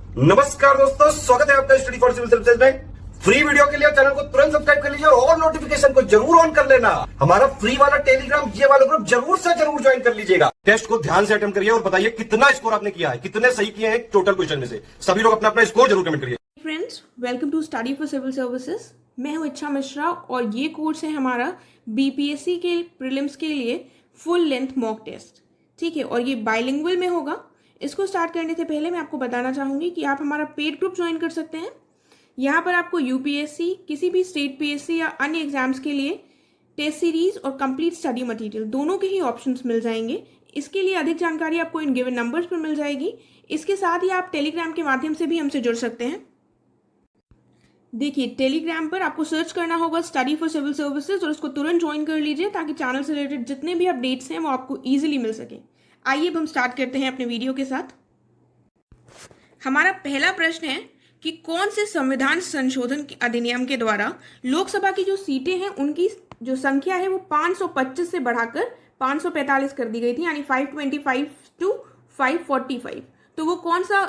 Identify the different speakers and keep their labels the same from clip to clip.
Speaker 1: नमस्कार दोस्तों, स्वागत है आपका स्टडी फॉर सिविल सर्विसेज में। फ्री वीडियो के लिए चैनल को तुरंत सब्सक्राइब कर लीजिए और नोटिफिकेशन को जरूर ऑन कर लेना। हमारा फ्री वाला टेलीग्राम ये वाला ग्रुप जरूर से जरूर ज्वाइन कर लीजिएगा। टेस्ट को ध्यान से अटेम्प्ट करिए और बताइए कितना स्कोर आपने किया है, कितने सही किए हैं टोटल क्वेश्चन में से। सभी लोग अपना अपना स्कोर जरूर कमेंट करिए।
Speaker 2: Friends, welcome to study for civil services. मैं हूं इच्छा मिश्रा और ये कोर्स है हमारा बीपीएससी के प्रीलिम्स के लिए फुल लेंथ मॉक टेस्ट। ठीक है, और ये बाइलिंगुअल में होगा। इसको स्टार्ट करने से पहले मैं आपको बताना चाहूँगी कि आप हमारा पेड ग्रुप ज्वाइन कर सकते हैं। यहाँ पर आपको यूपीएससी, किसी भी स्टेट पीएससी या अन्य एग्जाम्स के लिए टेस्ट सीरीज और कंप्लीट स्टडी मटेरियल दोनों के ही ऑप्शंस मिल जाएंगे। इसके लिए अधिक जानकारी आपको इन गिवन नंबर्स पर मिल जाएगी। इसके साथ ही आप टेलीग्राम के माध्यम से भी हमसे जुड़ सकते हैं। देखिए, टेलीग्राम पर आपको सर्च करना होगा स्टडी फॉर सिविल सर्विसेज और उसको तुरंत ज्वाइन कर लीजिए ताकि चैनल से रिलेटेड जितने भी अपडेट्स हैं वो आपको इजीली मिल सके। आइए अब हम स्टार्ट करते हैं अपने वीडियो के साथ। हमारा पहला प्रश्न है कि कौन से संविधान संशोधन अधिनियम के द्वारा लोकसभा की जो सीटें हैं उनकी जो संख्या है वो 525 से बढ़ाकर 545 कर दी गई थी, यानी 525 टू 545। तो वो कौन सा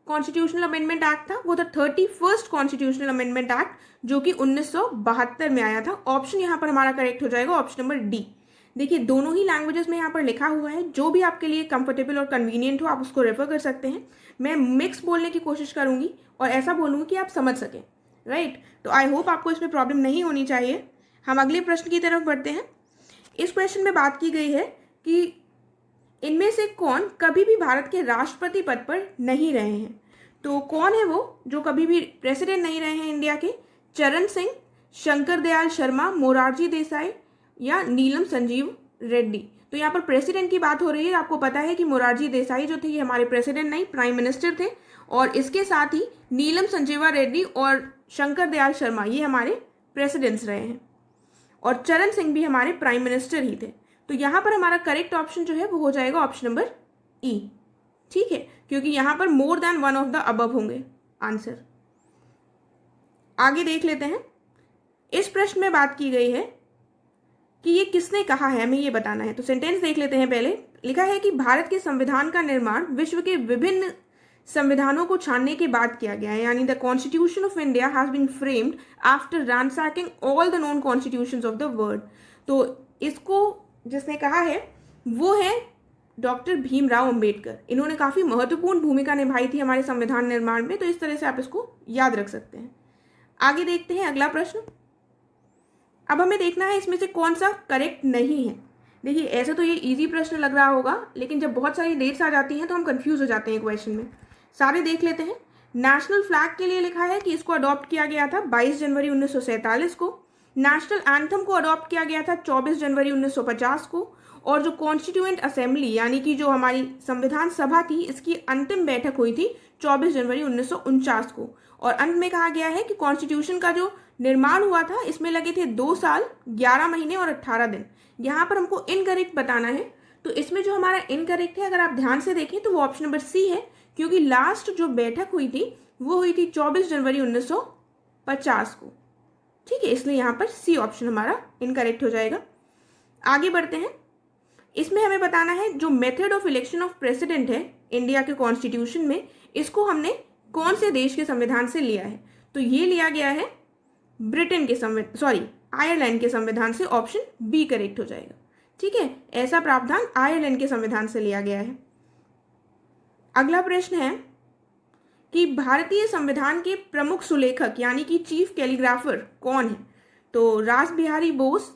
Speaker 2: कॉन्स्टिट्यूशनल अमेंडमेंट एक्ट था? वो था 31st कॉन्स्टिट्यूशनल अमेंडमेंट एक्ट, जो कि 1972 में आया था। ऑप्शन यहाँ पर हमारा करेक्ट हो जाएगा ऑप्शन नंबर डी। देखिए, दोनों ही लैंग्वेजेस में यहाँ पर लिखा हुआ है, जो भी आपके लिए कंफर्टेबल और कन्वीनियंट हो आप उसको रेफर कर सकते हैं। मैं मिक्स बोलने की कोशिश करूंगी और ऐसा बोलूंगी कि आप समझ सकें, राइट? तो आई होप आपको इसमें प्रॉब्लम नहीं होनी चाहिए। हम अगले प्रश्न की तरफ बढ़ते हैं। इस क्वेश्चन में बात की गई है कि इनमें से कौन कभी भी भारत के राष्ट्रपति पद पर नहीं रहे हैं। तो कौन है वो जो कभी भी प्रेसिडेंट नहीं रहे हैं इंडिया के? चरण सिंह, शंकर दयाल शर्मा, मोरारजी देसाई या नीलम संजीव रेड्डी। तो यहाँ पर प्रेसिडेंट की बात हो रही है। आपको पता है कि मोरारजी देसाई जो थे ये हमारे प्रेसिडेंट नहीं, प्राइम मिनिस्टर थे, और इसके साथ ही नीलम संजीवा रेड्डी और शंकर दयाल शर्मा ये हमारे प्रेसिडेंट्स रहे हैं, और चरण सिंह भी हमारे प्राइम मिनिस्टर ही थे। तो यहाँ पर हमारा करेक्ट ऑप्शन जो है वो हो जाएगा ऑप्शन नंबर ई। ठीक है, क्योंकि यहाँ पर more than one of the above होंगे आंसर। आगे देख लेते हैं। इस प्रश्न में बात की गई है कि ये किसने कहा है, हमें ये बताना है। तो सेंटेंस देख लेते हैं। पहले लिखा है कि भारत के संविधान का निर्माण विश्व के विभिन्न संविधानों को छानने के बाद किया गया है, यानी the constitution of India has been framed after ransacking all the known constitutions of the world. तो इसको जिसने कहा है वो है डॉक्टर भीमराव अंबेडकर। इन्होंने काफी महत्वपूर्ण भूमिका निभाई थी हमारे संविधान निर्माण में, तो इस तरह से आप इसको याद रख सकते हैं। आगे देखते हैं अगला प्रश्न। अब हमें देखना है इसमें से कौन सा करेक्ट नहीं है। देखिए, ऐसे तो ये इजी प्रश्न लग रहा होगा, लेकिन जब बहुत सारी डेट्स आ जाती हैं तो हम कंफ्यूज हो जाते हैं क्वेश्चन में। सारे देख लेते हैं। नेशनल फ्लैग के लिए लिखा है कि इसको अडॉप्ट किया गया था 22 जनवरी 1947 को। नेशनल एंथम को अडॉप्ट किया गया था 24 जनवरी 1950 को। और जो कॉन्स्टिट्यूएंट असेंबली यानी कि जो हमारी संविधान सभा थी, इसकी अंतिम बैठक हुई थी 24 जनवरी 1949 को। और अंत में कहा गया है कि कॉन्स्टिट्यूशन का जो निर्माण हुआ था इसमें लगे थे 2 साल 11 महीने और 18 दिन। यहाँ पर हमको इनकरेक्ट बताना है। तो इसमें जो हमारा इनकरेक्ट है, अगर आप ध्यान से देखें तो वो ऑप्शन नंबर सी है, क्योंकि लास्ट जो बैठक हुई थी वो हुई थी 24 जनवरी 1950 को। ठीक है, इसलिए यहाँ पर सी ऑप्शन हमारा इनकरेक्ट हो जाएगा। आगे बढ़ते हैं। इसमें हमें बताना है जो method of election of president है इंडिया के कॉन्स्टिट्यूशन में, इसको हमने कौन से देश के संविधान से लिया है? तो ये लिया गया है ब्रिटेन के आयरलैंड के संविधान से। ऑप्शन बी करेक्ट हो जाएगा। ठीक है, ऐसा प्रावधान आयरलैंड के संविधान से लिया गया है। अगला प्रश्न है कि भारतीय संविधान के प्रमुख सुलेखक यानी कि चीफ कैलीग्राफर कौन है? तो रास बिहारी बोस,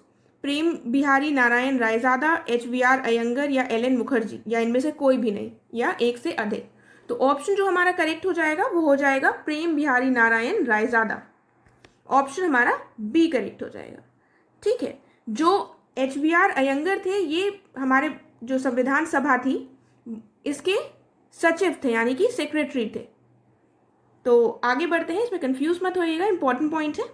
Speaker 2: प्रेम बिहारी नारायण रायजादा, HVR अयंगर या LN मुखर्जी, या इनमें से कोई भी नहीं, या एक से अधिक। तो ऑप्शन जो हमारा करेक्ट हो जाएगा वो हो जाएगा प्रेम बिहारी नारायण रायजादा। ऑप्शन हमारा बी करेक्ट हो जाएगा। ठीक है, जो HVR अयंगर थे ये हमारे जो संविधान सभा थी इसके सचिव थे, यानी कि सेक्रेटरी थे। तो आगे बढ़ते हैं, इसमें कंफ्यूज मत होइएगा, इंपॉर्टेंट पॉइंट है।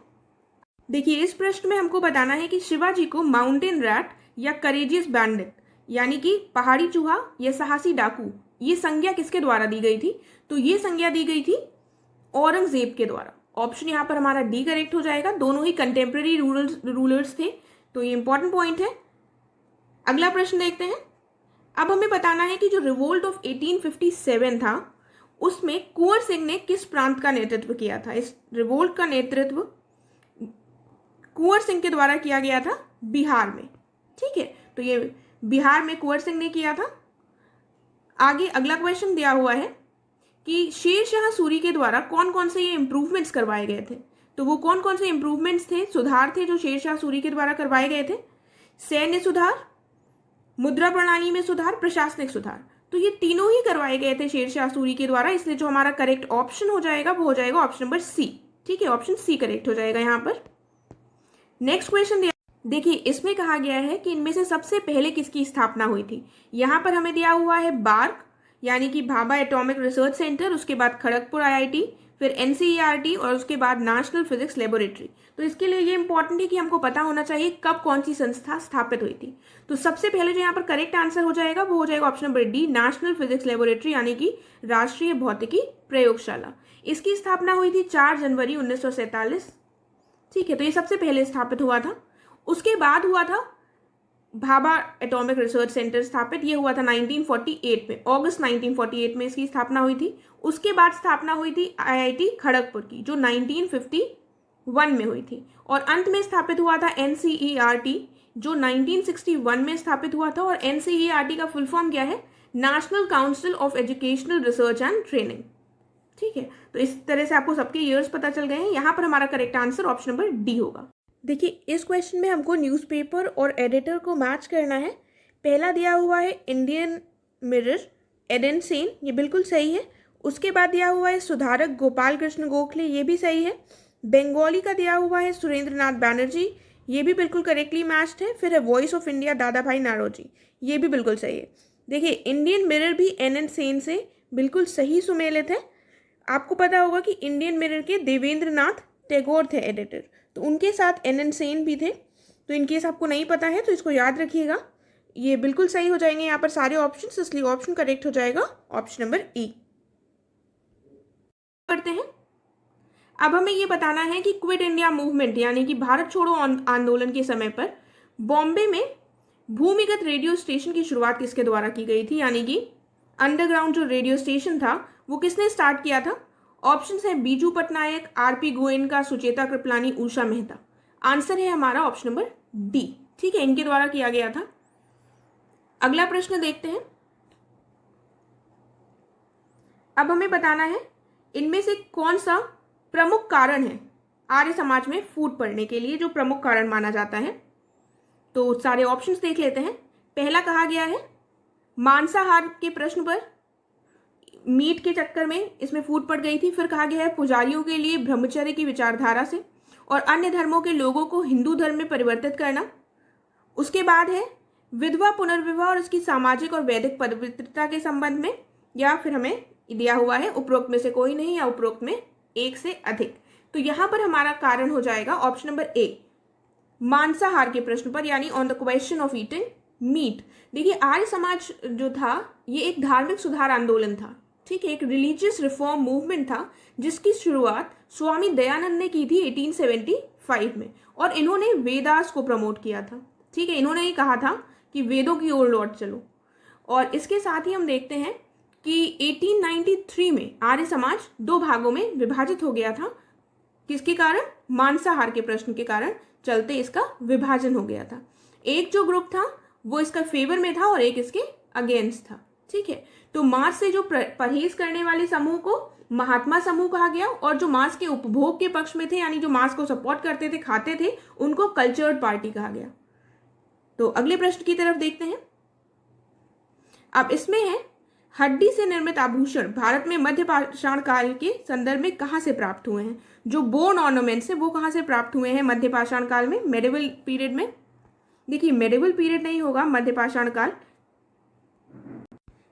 Speaker 2: देखिए, इस प्रश्न में हमको बताना है कि शिवाजी को माउंटेन रैट या करेजियस बैंडिट यानी कि पहाड़ी चूहा या साहसी डाकू, ये संज्ञा किसके द्वारा दी गई थी? तो ये संज्ञा दी गई थी औरंगजेब के द्वारा। ऑप्शन यहाँ पर हमारा डी करेक्ट हो जाएगा। दोनों ही कंटेम्प्रेरी रूलर्स थे, तो ये इंपॉर्टेंट पॉइंट है। अगला प्रश्न देखते हैं। अब हमें बताना है कि जो रिवोल्ट ऑफ 1857 था उसमें कुंवर सिंह ने किस प्रांत का नेतृत्व किया था? इस रिवोल्ट का नेतृत्व कुंवर सिंह के द्वारा किया गया था बिहार में। ठीक है, तो ये बिहार में कुंवर सिंह ने किया था। आगे अगला क्वेश्चन दिया हुआ है कि शेर शाह सूरी के द्वारा कौन कौन से ये इंप्रूवमेंट्स करवाए गए थे? तो वो कौन कौन से इंप्रूवमेंट्स थे, सुधार थे जो शेर शाह सूरी के द्वारा करवाए गए थे? सैन्य सुधार, मुद्रा प्रणाली में सुधार, प्रशासनिक सुधार। तो ये तीनों ही करवाए गए थे शेर शाह सूरी के द्वारा, इसलिए जो हमारा करेक्ट ऑप्शन हो जाएगा वो हो जाएगा ऑप्शन नंबर सी। ठीक है, ऑप्शन सी करेक्ट हो जाएगा यहाँ पर। नेक्स्ट क्वेश्चन देखिए, इसमें कहा गया है कि इनमें से सबसे पहले किसकी स्थापना हुई थी? यहाँ पर हमें दिया हुआ है बार्क यानी कि भाभा एटॉमिक रिसर्च सेंटर, उसके बाद खड़गपुर आईआईटी, फिर एनसीईआरटी और उसके बाद नेशनल फिजिक्स लेबोरेटरी। तो इसके लिए ये इंपॉर्टेंट है कि हमको पता होना चाहिए कब कौन सी संस्था स्थापित हुई थी। तो सबसे पहले जो यहाँ पर करेक्ट आंसर हो जाएगा वो हो जाएगा option number D, national physics laboratory यानी कि राष्ट्रीय भौतिकी प्रयोगशाला। इसकी स्थापना हुई थी 4 जनवरी 1947। ठीक है, तो ये सबसे पहले स्थापित हुआ था। उसके बाद हुआ था भाभा एटॉमिक रिसर्च सेंटर स्थापित, ये हुआ था 1948 में, अगस्त 1948 में इसकी स्थापना हुई थी। उसके बाद स्थापना हुई थी आईआईटी खड़गपुर की जो 1951 में हुई थी। और अंत में स्थापित हुआ था एनसीईआरटी जो 1961 में स्थापित हुआ था। और एनसीईआरटी का फुल फॉर्म क्या है? National council of educational research and training. ठीक है, तो इस तरह से आपको सबके ईयर्स पता चल गए हैं। यहाँ पर हमारा correct answer option number D होगा। देखिए, इस क्वेश्चन में हमको न्यूज़पेपर और एडिटर को मैच करना है। पहला दिया हुआ है इंडियन मिरर, एडन सेन, ये बिल्कुल सही है। उसके बाद दिया हुआ है सुधारक गोपाल कृष्ण गोखले, ये भी सही है। बंगाली का दिया हुआ है सुरेंद्र नाथ बैनर्जी, ये भी बिल्कुल करेक्टली मैच्ड है। फिर है वॉइस ऑफ इंडिया दादा भाई नारोजी, ये भी बिल्कुल सही है। देखिए, इंडियन मिरर भी एन सेन से बिल्कुल सही सुमेलित है। आपको पता होगा कि इंडियन मिरर के देवेंद्र नाथ टैगोर थे एडिटर, तो उनके साथ एन सेन भी थे। तो इनकेस आपको नहीं पता है तो इसको याद रखिएगा, ये बिल्कुल सही हो जाएंगे यहाँ पर सारे ऑप्शन, इसलिए ऑप्शन करेक्ट हो जाएगा ऑप्शन नंबर ई। करते हैं, अब हमें ये बताना है कि क्विट इंडिया मूवमेंट यानी कि भारत छोड़ो आंदोलन के समय पर बॉम्बे में भूमिगत रेडियो स्टेशन की शुरुआत किसके द्वारा की गई थी? यानी कि अंडरग्राउंड जो रेडियो स्टेशन था वो किसने स्टार्ट किया था? ऑप्शन है बीजू पटनायक, आरपी गोयनका, सुचेता कृपलानी, उषा मेहता। आंसर है हमारा ऑप्शन नंबर डी। ठीक है, इनके द्वारा किया गया था। अगला प्रश्न देखते हैं। अब हमें बताना है इनमें से कौन सा प्रमुख कारण है आर्य समाज में फूट पड़ने के लिए, जो प्रमुख कारण माना जाता है। तो सारे ऑप्शंस देख लेते हैं। पहला कहा गया है मांसाहार के प्रश्न पर, मीट के चक्कर में इसमें फूट पड़ गई थी। फिर कहा गया है पुजारियों के लिए ब्रह्मचर्य की विचारधारा से और अन्य धर्मों के लोगों को हिंदू धर्म में परिवर्तित करना। उसके बाद है विधवा पुनर्विवाह और इसकी सामाजिक और वैदिक पवित्रता के संबंध में, या फिर हमें दिया हुआ है उपरोक्त में से कोई नहीं या उपरोक्त में एक से अधिक। तो यहाँ पर हमारा कारण हो जाएगा ऑप्शन नंबर ए, मांसाहार के प्रश्न पर, यानी on the question of eating meat. देखिए, आर्य समाज जो था ये एक धार्मिक सुधार आंदोलन था। ठीक है, एक रिलीजियस रिफॉर्म मूवमेंट था जिसकी शुरुआत स्वामी दयानंद ने की थी 1875 में, और इन्होंने वेदास को प्रमोट किया था। ठीक है, इन्होंने ही कहा था कि वेदों की ओर लौट चलो। और इसके साथ ही हम देखते हैं कि 1893 में आर्य समाज 2 भागों में विभाजित हो गया था। किसके कारण? मांसाहार के प्रश्न के कारण चलते इसका विभाजन हो गया था। एक जो ग्रुप था वो इसका फेवर में था और एक इसके अगेंस्ट था। ठीक है, तो मांस से जो परहेज करने वाले समूह को महात्मा समूह कहा गया, और जो मांस के उपभोग के पक्ष में थे यानी जो मांस को सपोर्ट करते थे, खाते थे, उनको कल्चर्ड पार्टी कहा गया। तो अगले प्रश्न की तरफ देखते हैं। अब इसमें है हड्डी से निर्मित आभूषण भारत में मध्य पाषाण काल के संदर्भ में कहां से प्राप्त हुए हैं? जो बोन ऑर्नामेंट्स है वो कहां से प्राप्त हुए हैं मध्य पाषाण काल में, मेडिवल पीरियड में? देखिए, मेडिवल पीरियड नहीं होगा, मध्य पाषाण काल।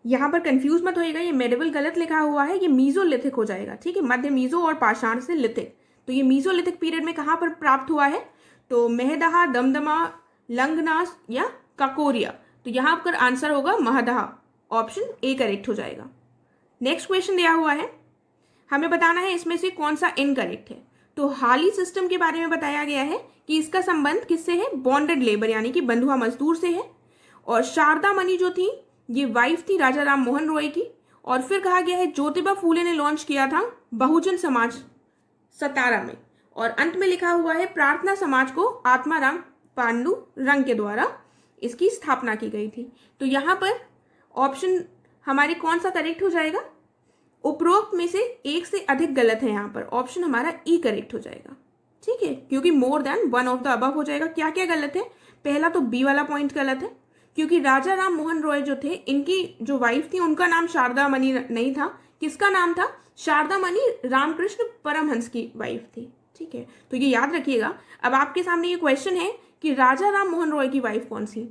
Speaker 2: यहाँ पर कंफ्यूज मत होइएगा, ये मेडिवल गलत लिखा हुआ है, ये मीजोलिथिक हो जाएगा। ठीक है, मध्य मीजो और पाषाण से लिथिक, तो ये मीजोलिथिक पीरियड में कहाँ पर प्राप्त हुआ है? तो महदहा, दमदमा, लंगनास या काकोरिया। तो यहाँ पर आंसर होगा महदहा, ऑप्शन ए करेक्ट हो जाएगा। नेक्स्ट क्वेश्चन दिया हुआ है, हमें बताना है इसमें से कौन सा इनकरेक्ट है। तो हाली सिस्टम के बारे में बताया गया है कि इसका संबंध किससे है? बॉन्डेड लेबर यानी कि बंधुआ मजदूर से है। और शारदा मणि जो थी ये वाइफ थी राजा राम मोहन रॉय की, और फिर कहा गया है ज्योतिबा फूले ने लॉन्च किया था बहुजन समाज सतारा में, और अंत में लिखा हुआ है प्रार्थना समाज को आत्माराम पांडु रंग के द्वारा इसकी स्थापना की गई थी। तो यहाँ पर ऑप्शन हमारे कौन सा करेक्ट हो जाएगा? उपरोक्त में से एक से अधिक गलत है, यहाँ पर ऑप्शन हमारा ई करेक्ट हो जाएगा। ठीक है, क्योंकि more than one of the above हो जाएगा। क्या क्या गलत है? पहला तो बी वाला पॉइंट गलत है, क्योंकि राजा राम मोहन रॉय जो थे, इनकी जो वाइफ थी उनका नाम शारदा मणि नहीं था। किसका नाम था? शारदा मणि रामकृष्ण परमहंस की वाइफ थी। ठीक है, तो ये याद रखिएगा। अब आपके सामने ये क्वेश्चन है कि राजा राम मोहन रॉय की वाइफ कौन सी,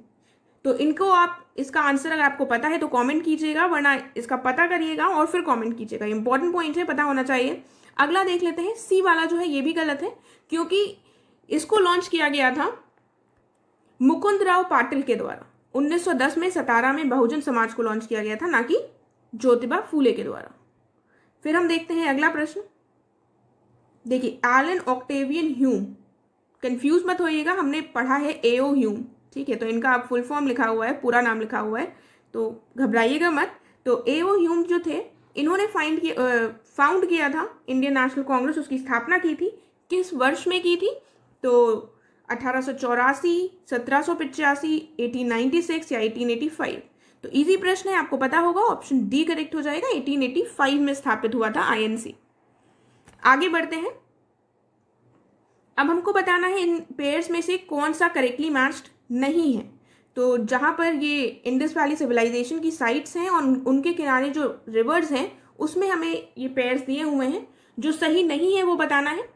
Speaker 2: तो इनको आप इसका आंसर अगर आपको पता है तो कमेंट कीजिएगा, वरना इसका पता करिएगा और फिर कमेंट कीजिएगा। इंपॉर्टेंट पॉइंट है, पता होना चाहिए। अगला देख लेते हैं, सी वाला जो है ये भी गलत है, क्योंकि इसको लॉन्च किया गया था मुकुंदराव पाटिल के द्वारा 1910 में सतारा में बहुजन समाज को लॉन्च किया गया था, ना कि ज्योतिबा फूले के द्वारा। फिर हम देखते हैं अगला प्रश्न। देखिए, एलन ऑक्टेवियन ह्यूम, कंफ्यूज मत होइएगा, हमने पढ़ा है एओ ह्यूम। ठीक है, तो इनका आप फुल फॉर्म लिखा हुआ है, पूरा नाम लिखा हुआ है, तो घबराइएगा मत। तो एओ ह्यूम जो थे, इन्होंने फाउंड किया था इंडियन नेशनल कांग्रेस, उसकी स्थापना की थी। किस वर्ष में की थी? तो 1884, 1785, 1896 या 1885। तो इजी प्रश्न है, आपको पता होगा, ऑप्शन डी करेक्ट हो जाएगा। 1885 में स्थापित हुआ था आईएनसी। आगे बढ़ते हैं। अब हमको बताना है इन पेयर्स में से कौन सा करेक्टली मैच्ड नहीं है। तो जहाँ पर ये इंडस वैली सिविलाइजेशन की साइट्स हैं और उनके किनारे जो रिवर्स हैं, उसमें हमें ये पेयर्स दिए हुए हैं। जो सही नहीं है वो बताना है।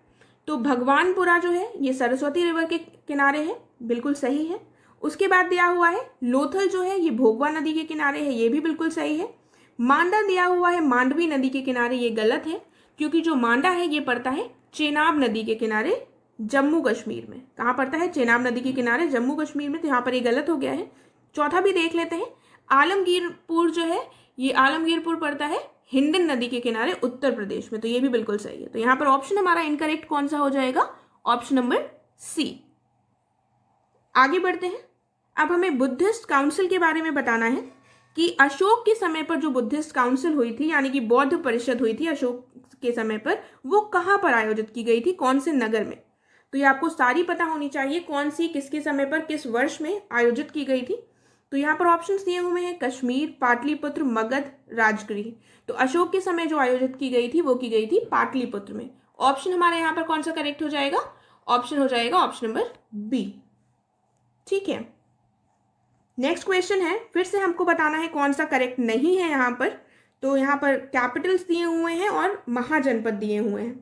Speaker 2: तो भगवानपुरा जो है ये सरस्वती रिवर के किनारे है, बिल्कुल सही है। उसके बाद दिया हुआ है लोथल जो है ये भोगवा नदी के किनारे है, ये भी बिल्कुल सही है। मांडा दिया हुआ है मांडवी नदी के किनारे, ये गलत है, क्योंकि जो मांडा है ये पड़ता है चेनाब नदी के किनारे जम्मू कश्मीर में। कहाँ पड़ता है? चेनाब नदी के किनारे जम्मू कश्मीर में, तो यहाँ पर ये गलत हो गया है। चौथा भी देख लेते हैं। आलमगीरपुर जो है ये आलमगीरपुर पड़ता है हिंडन नदी के किनारे उत्तर प्रदेश में, तो ये भी बिल्कुल सही है। तो यहाँ पर ऑप्शन हमारा इनकरेक्ट कौन सा हो जाएगा? Option number C. आगे बढ़ते हैं। अब हमें बुद्धिस्ट काउंसिल के बारे में बताना है कि अशोक के समय पर जो बुद्धिस्ट काउंसिल हुई थी, यानी कि बौद्ध परिषद हुई थी अशोक के समय पर, वो कहाँ पर आयोजित की गई थी, कौन से नगर में? तो ये आपको सारी पता होनी चाहिए, कौन सी किसके समय पर किस वर्ष में आयोजित की गई थी। तो यहाँ पर ऑप्शंस दिए हुए हैं कश्मीर, पाटलिपुत्र, मगध, राजगृह। तो अशोक के समय जो आयोजित की गई थी वो की गई थी पाटलिपुत्र में। ऑप्शन हमारे यहाँ पर कौन सा करेक्ट हो जाएगा? ऑप्शन हो जाएगा ऑप्शन नंबर बी। ठीक है, नेक्स्ट क्वेश्चन है, फिर से हमको बताना है कौन सा करेक्ट नहीं है यहाँ पर। तो यहाँ पर कैपिटल्स दिए हुए हैं और महाजनपद दिए हुए हैं,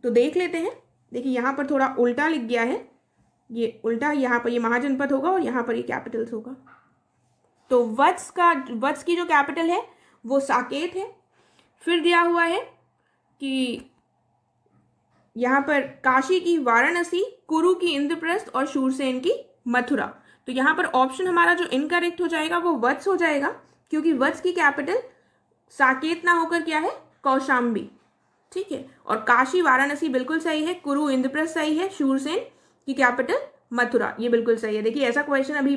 Speaker 2: तो देख लेते हैं। देखिए यहाँ पर थोड़ा उल्टा लिख गया है, ये उल्टा, यहाँ पर ये महाजनपद होगा और यहाँ पर ये कैपिटल्स होगा। तो वत्स की जो कैपिटल है वो साकेत है। फिर दिया हुआ है कि यहाँ पर काशी की वाराणसी, कुरु की इंद्रप्रस्थ और शूरसेन की मथुरा। तो यहाँ पर ऑप्शन हमारा जो इनकरेक्ट हो जाएगा वो वत्स हो जाएगा, क्योंकि वत्स की कैपिटल साकेत ना होकर क्या है? कौशाम्बी। ठीक है, और काशी वाराणसी बिल्कुल सही है, कुरु इंद्रप्रस्थ सही है, शूरसेन की कैपिटल मथुरा, ये बिल्कुल सही है। देखिए ऐसा क्वेश्चन अभी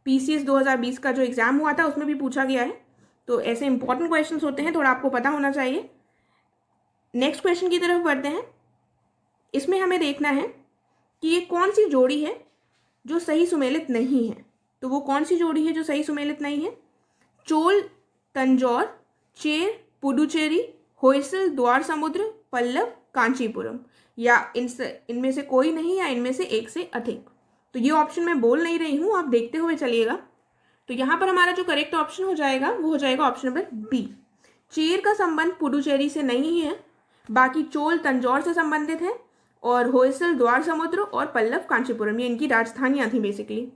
Speaker 2: पीसीएस 2020 का जो एग्जाम हुआ था उसमें भी पूछा गया है, तो ऐसे इंपॉर्टेंट क्वेश्चंस होते हैं, थोड़ा आपको पता होना चाहिए। नेक्स्ट क्वेश्चन की तरफ बढ़ते हैं। इसमें हमें देखना है कि ये कौन सी जोड़ी है जो सही सुमेलित नहीं है। तो वो कौन सी जोड़ी है जो सही सुमेलित नहीं है? चोल तंजौर, चेर पुडुचेरी, होयसल द्वार समुद्र, पल्लव कांचीपुरम, या इनमें से कोई नहीं, या इनमें से एक से अधिक। तो ये ऑप्शन मैं बोल नहीं रही हूँ, आप देखते हुए चलिएगा। तो यहाँ पर हमारा जो करेक्ट ऑप्शन हो जाएगा वो हो जाएगा ऑप्शन नंबर बी। चेर का संबंध पुडुचेरी से नहीं है, बाकी चोल तंजौर से संबंधित है, और होयसल द्वार समुद्र और पल्लव कांचीपुरम ये इनकी राजधानियां थी बेसिकली।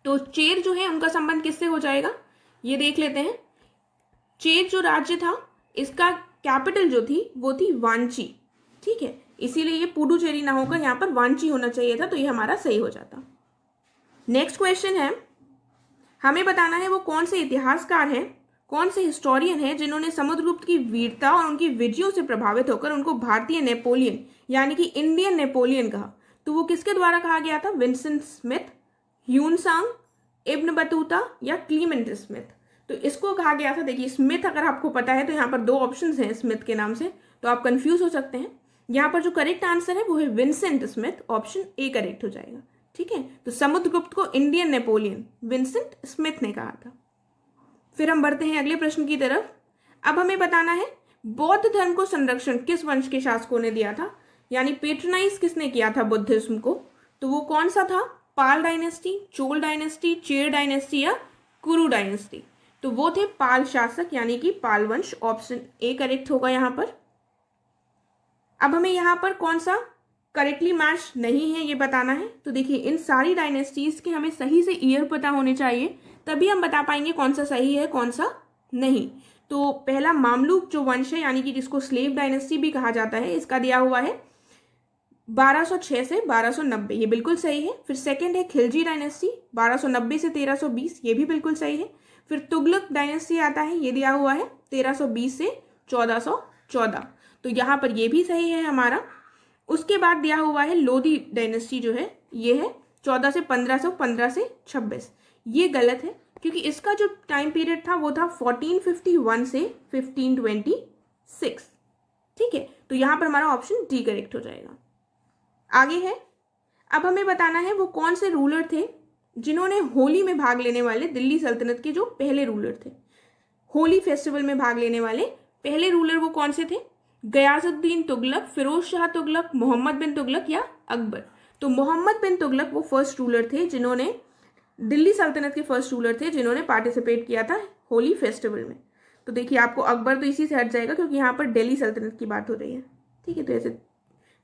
Speaker 2: तो चेर जो है उनका संबंध किससे हो जाएगा ये देख लेते हैं। चेर जो राज्य था इसका कैपिटल जो थी वो थी वांची। ठीक है, इसीलिए ये पुडुचेरी ना होकर यहाँ पर वांची होना चाहिए था, तो ये हमारा सही हो जाता। नेक्स्ट क्वेश्चन है, हमें बताना है वो कौन से इतिहासकार हैं, कौन से हिस्टोरियन हैं जिन्होंने समुद्रगुप्त की वीरता और उनकी विजयों से प्रभावित होकर उनको भारतीय नेपोलियन यानी कि इंडियन नेपोलियन कहा। तो वो किसके द्वारा कहा गया था? विंसेंट स्मिथ, ह्यून सांग, इब्न बतूता या क्लीमेंट स्मिथ। तो इसको कहा गया था, देखिए स्मिथ अगर आपको पता है तो यहाँ पर दो ऑप्शंस हैं स्मिथ के नाम से, तो आप कंफ्यूज हो सकते हैं। यहाँ पर जो करेक्ट आंसर है वो है Vincent Smith, option A correct हो जाएगा। ठीक है, तो समुद्रगुप्त को इंडियन नेपोलियन विंसेंट स्मिथ ने कहा था। फिर हम बढ़ते हैं अगले प्रश्न की तरफ। अब हमें बताना है बौद्ध धर्म को संरक्षण किस वंश के शासकों ने दिया था, यानी पेट्रोनाइज किसने किया था बुद्धिज्म को, तो वो कौन सा था? Pala dynasty, Chola dynasty, Chera dynasty या कुरु डायनेस्टी? तो वो थे पाल शासक, यानी कि पाल वंश, ऑप्शन ए करेक्ट होगा यहाँ पर। अब हमें यहाँ पर कौन सा करेक्टली मैच नहीं है ये बताना है। तो देखिए इन सारी डायनेस्टीज के हमें सही से ईयर पता होने चाहिए, तभी हम बता पाएंगे कौन सा सही है कौन सा नहीं। तो पहला मामलुक जो वंश है, यानी कि जिसको स्लेव डायनेस्टी भी कहा जाता है, इसका दिया हुआ है 1206 से 1290, ये बिल्कुल सही है। फिर सेकंड है खिलजी डायनेस्टी 1290 से 1320, ये भी बिल्कुल सही है। फिर तुगलक डायनेस्टी आता है, ये दिया हुआ है 1320 से 1414, तो यहाँ पर ये भी सही है हमारा। उसके बाद दिया हुआ है लोधी डायनेस्टी जो है, ये है 14 से 1500, 15 से 26, ये गलत है क्योंकि इसका जो टाइम पीरियड था वो था 1451 से 1526। ठीक है, तो यहाँ पर हमारा ऑप्शन डी करेक्ट हो जाएगा। आगे है, अब हमें बताना है वो कौन से रूलर थे जिन्होंने होली में भाग लेने वाले दिल्ली सल्तनत के जो पहले रूलर थे, होली फेस्टिवल में भाग लेने वाले पहले रूलर वो कौन से थे? गयासुद्दीन तुगलक, फिरोज शाह तुगलक, मोहम्मद बिन तुगलक या अकबर? तो मोहम्मद बिन तुगलक वो फर्स्ट रूलर थे जिन्होंने, दिल्ली सल्तनत के फर्स्ट रूलर थे जिन्होंने पार्टिसिपेट किया था होली फेस्टिवल में। तो देखिए आपको अकबर तो इसी से हट जाएगा क्योंकि यहाँ पर दिल्ली सल्तनत की बात हो रही है। ठीक है, तो ऐसे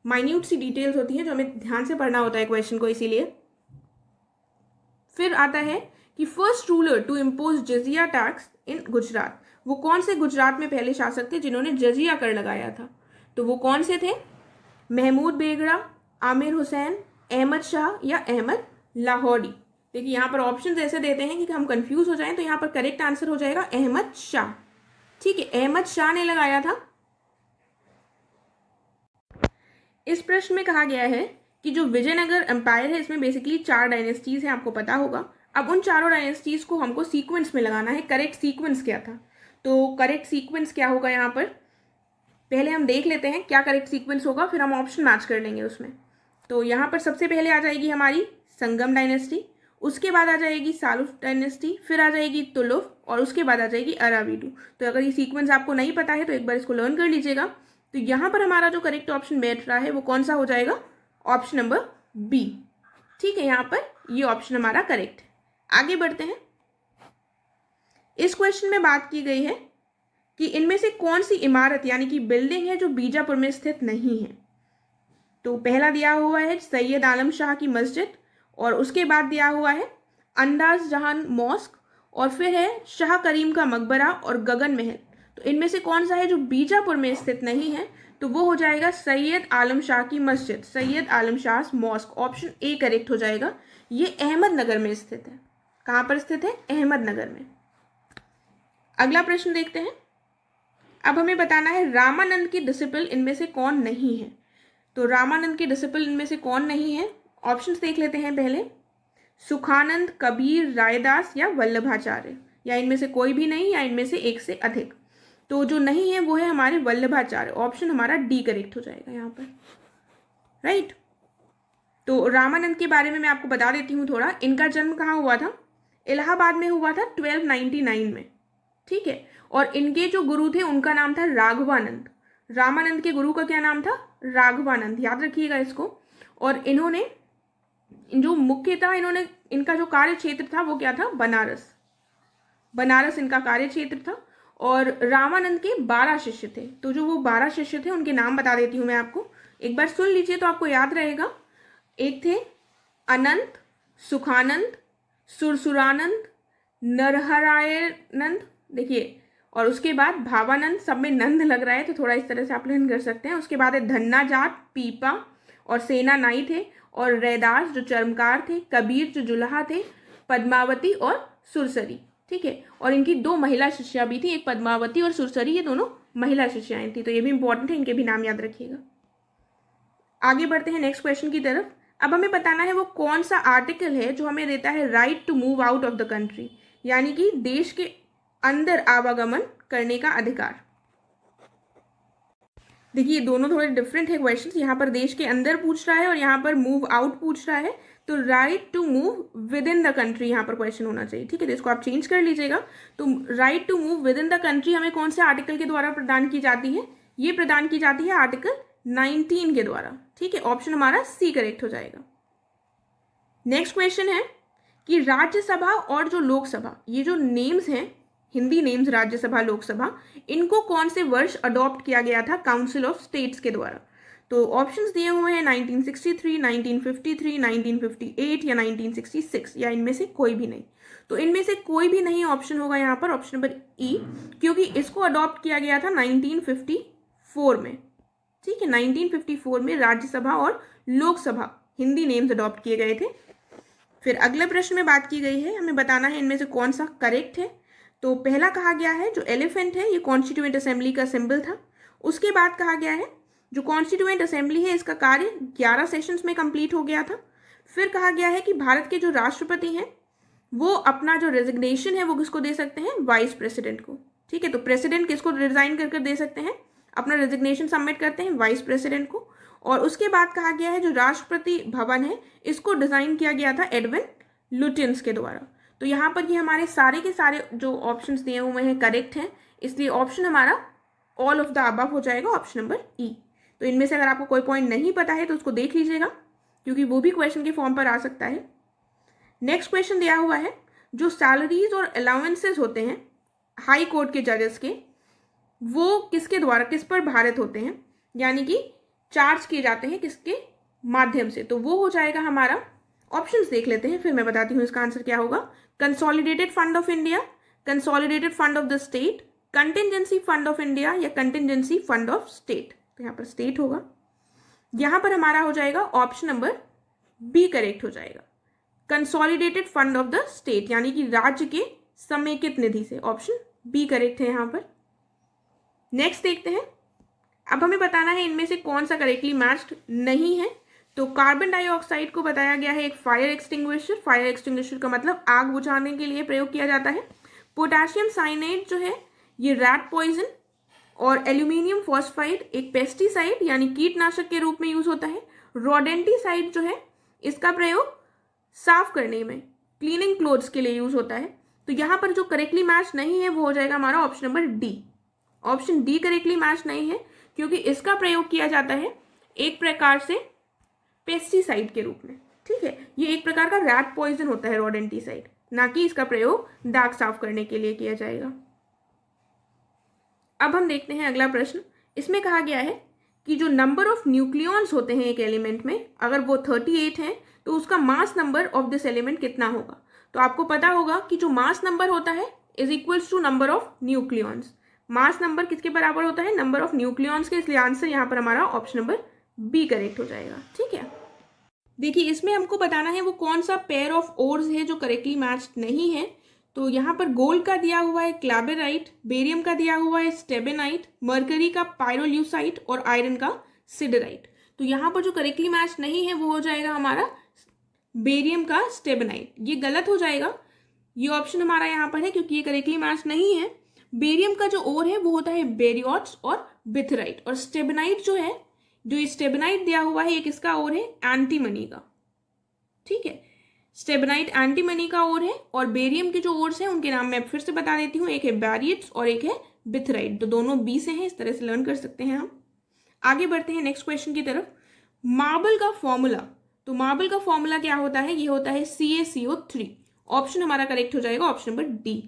Speaker 2: माइन्यूट सी डिटेल्स होती हैं जो हमें ध्यान से पढ़ना होता है क्वेश्चन को, इसीलिए। फिर आता है कि first ruler to impose jizya tax in Gujarat, वो कौन से गुजरात में पहले शासक थे जिन्होंने जजिया कर लगाया था? तो वो कौन से थे? महमूद बेगड़ा, आमिर हुसैन, अहमद शाह या अहमद लाहौरी? देखिए यहाँ पर ऑप्शन ऐसे देते हैं कि हम कंफ्यूज हो जाएं, तो यहाँ पर करेक्ट आंसर हो जाएगा अहमद शाह। ठीक है, अहमद शाह ने लगाया था। इस प्रश्न में कहा गया है कि जो विजयनगर एम्पायर है इसमें बेसिकली 4 डायनेस्टीज हैं, आपको पता होगा। अब उन चारों डायनेस्टीज को हमको सीक्वेंस में लगाना है, करेक्ट सीक्वेंस क्या था? तो करेक्ट सीक्वेंस क्या होगा यहाँ पर, पहले हम देख लेते हैं क्या करेक्ट सीक्वेंस होगा, फिर हम ऑप्शन मैच कर लेंगे उसमें। तो यहाँ पर सबसे पहले आ जाएगी हमारी संगम डायनेस्टी, उसके बाद आ जाएगी सालुफ डायनेस्टी, फिर आ जाएगी तुलुफ और उसके बाद आ जाएगी अराविडू। तो अगर ये सीक्वेंस आपको नहीं पता है तो एक बार इसको लर्न कर लीजिएगा। तो यहाँ पर हमारा जो करेक्ट ऑप्शन बैठ रहा है वो कौन सा हो जाएगा? Option number B. ठीक है, यहाँ पर ये ऑप्शन हमारा करेक्ट है। आगे बढ़ते हैं। इस क्वेश्चन में बात की गई है कि इनमें से कौन सी इमारत यानी कि बिल्डिंग है जो बीजापुर में स्थित नहीं है? तो पहला दिया हुआ है सैयद आलम शाह की मस्जिद, और उसके बाद दिया हुआ है अंदाज जहान मॉस्क, और फिर है शाह करीम का मकबरा और गगन महल। तो इनमें से कौन सा है जो बीजापुर में स्थित नहीं है? तो वो हो जाएगा सैयद आलम शाह की मस्जिद, Sayyid Alam Shah mosque, option A correct हो जाएगा। ये अहमदनगर में स्थित है। कहाँ पर स्थित है? अहमदनगर में। अगला प्रश्न देखते हैं। अब हमें बताना है रामानंद की डिसिपल इनमें से कौन नहीं है? तो रामानंद के डिसिपल इनमें से कौन नहीं है? ऑप्शंस देख लेते हैं पहले। सुखानंद, कबीर, रायदास या वल्लभाचार्य, या इनमें से कोई भी नहीं या इनमें से एक से अधिक। तो जो नहीं है वो है हमारे वल्लभाचार्य, ऑप्शन हमारा डी करेक्ट हो जाएगा यहाँ पर, राइट। तो रामानंद के बारे में मैं आपको बता देती हूँ थोड़ा। इनका जन्म कहाँ हुआ था? इलाहाबाद में हुआ था 1299 में। ठीक है, और इनके जो गुरु थे उनका नाम था राघवानंद। रामानंद के गुरु का क्या नाम था? राघवानंद, याद रखिएगा इसको। और इन्होंने जो मुख्यतः इनका जो कार्य क्षेत्र था वो क्या था? बनारस। बनारस इनका कार्य क्षेत्र था। और रामानंद के 12 शिष्य थे। तो जो वो 12 शिष्य थे उनके नाम बता देती हूँ मैं आपको, एक बार सुन लीजिए तो आपको याद रहेगा। एक थे अनंत, सुखानंद, सुरसुरानंद, नरहरायनंद, देखिए, और उसके बाद भावानंद, सब में नंद लग रहा है तो थोड़ा इस तरह से आप लर्न कर सकते हैं। उसके बाद है धन्ना जाट, पीपा और सेना नाई थे, और रैदास जो चर्मकार थे, कबीर जो जुलाहा थे, पद्मावती और सुरसरी। ठीक है, और इनकी 2 महिला शिष्या भी थी, एक पद्मावती और सुरसरी, ये दोनों महिला शिष्याएं थी। तो ये भी इंपॉर्टेंट है, इनके भी नाम याद रखिएगा। आगे बढ़ते हैं नेक्स्ट क्वेश्चन की तरफ। अब हमें बताना है वो कौन सा आर्टिकल है जो हमें देता है right to move out of the country, यानी कि देश के अंदर आवागमन करने का अधिकार। देखिए दोनों थोड़े डिफरेंट है क्वेश्चंस, यहाँ पर देश के अंदर पूछ रहा है और यहाँ पर मूव आउट पूछ रहा है। तो right to move within the country यहाँ पर क्वेश्चन होना चाहिए, ठीक है। तो इसको आप चेंज कर लीजिएगा। तो right to move within the country हमें कौन से आर्टिकल के द्वारा प्रदान की जाती है? ये प्रदान की जाती है आर्टिकल 19 के द्वारा, ठीक है। ऑप्शन हमारा सी करेक्ट हो जाएगा। नेक्स्ट क्वेश्चन है कि राज्यसभा और जो लोकसभा, ये जो नेम्स हैं हिंदी नेम्स राज्यसभा लोकसभा, इनको कौन से वर्ष अडॉप्ट किया गया था काउंसिल ऑफ स्टेट्स के द्वारा? तो ऑप्शंस दिए हुए हैं 1963, 1953, 1958 या 1966, या इनमें से कोई भी नहीं। तो इनमें से कोई भी नहीं ऑप्शन होगा यहाँ पर, ऑप्शन नंबर ई, क्योंकि इसको अडॉप्ट किया गया था 1954 में, ठीक है। 1954 में राज्यसभा और लोकसभा हिंदी नेम्स अडॉप्ट किए गए थे। फिर अगले प्रश्न में बात की गई है, हमें बताना है इनमें से कौन सा करेक्ट है। तो पहला कहा गया है जो एलिफेंट है ये कॉन्स्टिट्यूएंट असेंबली का सिंबल था। उसके बाद कहा गया है जो कॉन्स्टिट्यूएंट असेंबली है इसका कार्य 11 सेशंस में कंप्लीट हो गया था। फिर कहा गया है कि भारत के जो राष्ट्रपति हैं वो अपना जो रेजिग्नेशन है वो किसको दे सकते हैं? वाइस प्रेसिडेंट को, ठीक है। तो प्रेसिडेंट किसको रिजाइन कर दे सकते हैं? अपना रेजिग्नेशन सबमिट करते हैं वाइस प्रेसिडेंट को। और उसके बाद कहा गया है जो राष्ट्रपति भवन है इसको डिजाइन किया गया था एडविन लुटियंस के द्वारा। तो यहाँ पर ये हमारे सारे के सारे जो ऑप्शंस दिए हुए हैं करेक्ट हैं, इसलिए ऑप्शन हमारा ऑल ऑफ द अबव हो जाएगा, ऑप्शन नंबर ई। तो इनमें से अगर आपको कोई पॉइंट नहीं पता है तो उसको देख लीजिएगा, क्योंकि वो भी क्वेश्चन के फॉर्म पर आ सकता है। नेक्स्ट क्वेश्चन दिया हुआ है जो सैलरीज और अलाउंसेस होते हैं हाई कोर्ट के जजेस के, वो किसके द्वारा किस पर भारित होते हैं, यानी कि चार्ज किए जाते हैं किसके माध्यम से? तो वो हो जाएगा हमारा, ऑप्शंस देख लेते हैं फिर मैं बताती हूँ इसका आंसर क्या होगा। Consolidated fund of India, consolidated fund of the state, contingency fund of India या कंटिजेंसी फंड ऑफ स्टेट। तो यहाँ पर स्टेट होगा। यहाँ पर हमारा हो जाएगा ऑप्शन नंबर बी करेक्ट हो जाएगा, consolidated fund of the state, यानी कि राज्य के समेकित निधि से। ऑप्शन बी करेक्ट है यहाँ पर। नेक्स्ट देखते हैं, अब हमें बताना है इनमें से कौन सा करेक्टली मैच्ड नहीं है। तो कार्बन डाइऑक्साइड को बताया गया है एक फायर एक्सटिंग्विशर। फायर एक्सटिंग्विशर का मतलब आग बुझाने के लिए प्रयोग किया जाता है। पोटेशियम साइनाइड जो है ये रैट पॉइजन, और एल्यूमिनियम फॉस्फाइड एक पेस्टिसाइड यानी कीटनाशक के रूप में यूज होता है। रोडेंटिसाइड जो है इसका प्रयोग साफ करने में, क्लीनिंग क्लोथ्स के लिए यूज होता है। तो यहाँ पर जो करेक्टली मैच नहीं है वो हो जाएगा हमारा option number D. Option D correctly match नहीं है क्योंकि इसका प्रयोग किया जाता है एक प्रकार से पेस्टिसाइड के रूप में, ठीक है। ये एक प्रकार का रैट पॉइजन होता है रोडेंटिसाइड, ना कि इसका प्रयोग दाग साफ करने के लिए किया जाएगा। अब हम देखते हैं अगला प्रश्न। इसमें कहा गया है कि जो नंबर ऑफ न्यूक्लियॉन्स होते हैं एक एलिमेंट में, अगर वो 38 है तो उसका mass number of this element कितना होगा? तो आपको पता होगा कि जो मास नंबर होता है is equals to number of nucleons. Mass number किसके बराबर होता है? नंबर ऑफ न्यूक्लियॉन्स के, इसलिए आंसर यहाँ पर हमारा ऑप्शन नंबर बी करेक्ट हो जाएगा, ठीक है। देखिए इसमें हमको बताना है वो कौन सा पेयर ऑफ ओर्स है जो करेक्टली मैच नहीं है। तो यहाँ पर गोल्ड का दिया हुआ है क्लैबेराइट, बेरियम का दिया हुआ है स्टेबेनाइट, मर्करी का पायरोल्यूसाइट और आयरन का सिडराइट। तो यहाँ पर जो करेक्टली मैच नहीं है वो हो जाएगा हमारा बेरियम का स्टेबेनाइट। ये गलत हो जाएगा, ये ऑप्शन हमारा यहाँ पर है क्योंकि ये करेक्टली मैच नहीं है। बेरियम का जो ओर है वो होता है बेरियोट्स और बिथराइट, और स्टेबेनाइट जो है, जो ये स्टेबेनाइट दिया हुआ है ये किसका ओर है? एंटीमनी का, ठीक है। स्टेबेनाइट एंटीमनी का ओर है, और बेरियम के जो ओर्स हैं उनके नाम मैं फिर से बता देती हूँ, एक है बैरियट्स और एक है बिथराइट। तो दोनों बी से हैं, इस तरह से लर्न कर सकते हैं हम। आगे बढ़ते हैं नेक्स्ट क्वेश्चन की तरफ। मार्बल का फॉर्मूला, तो मार्बल का फॉर्मूला क्या होता है? ये होता है CaCO3। ऑप्शन हमारा करेक्ट हो जाएगा option number D.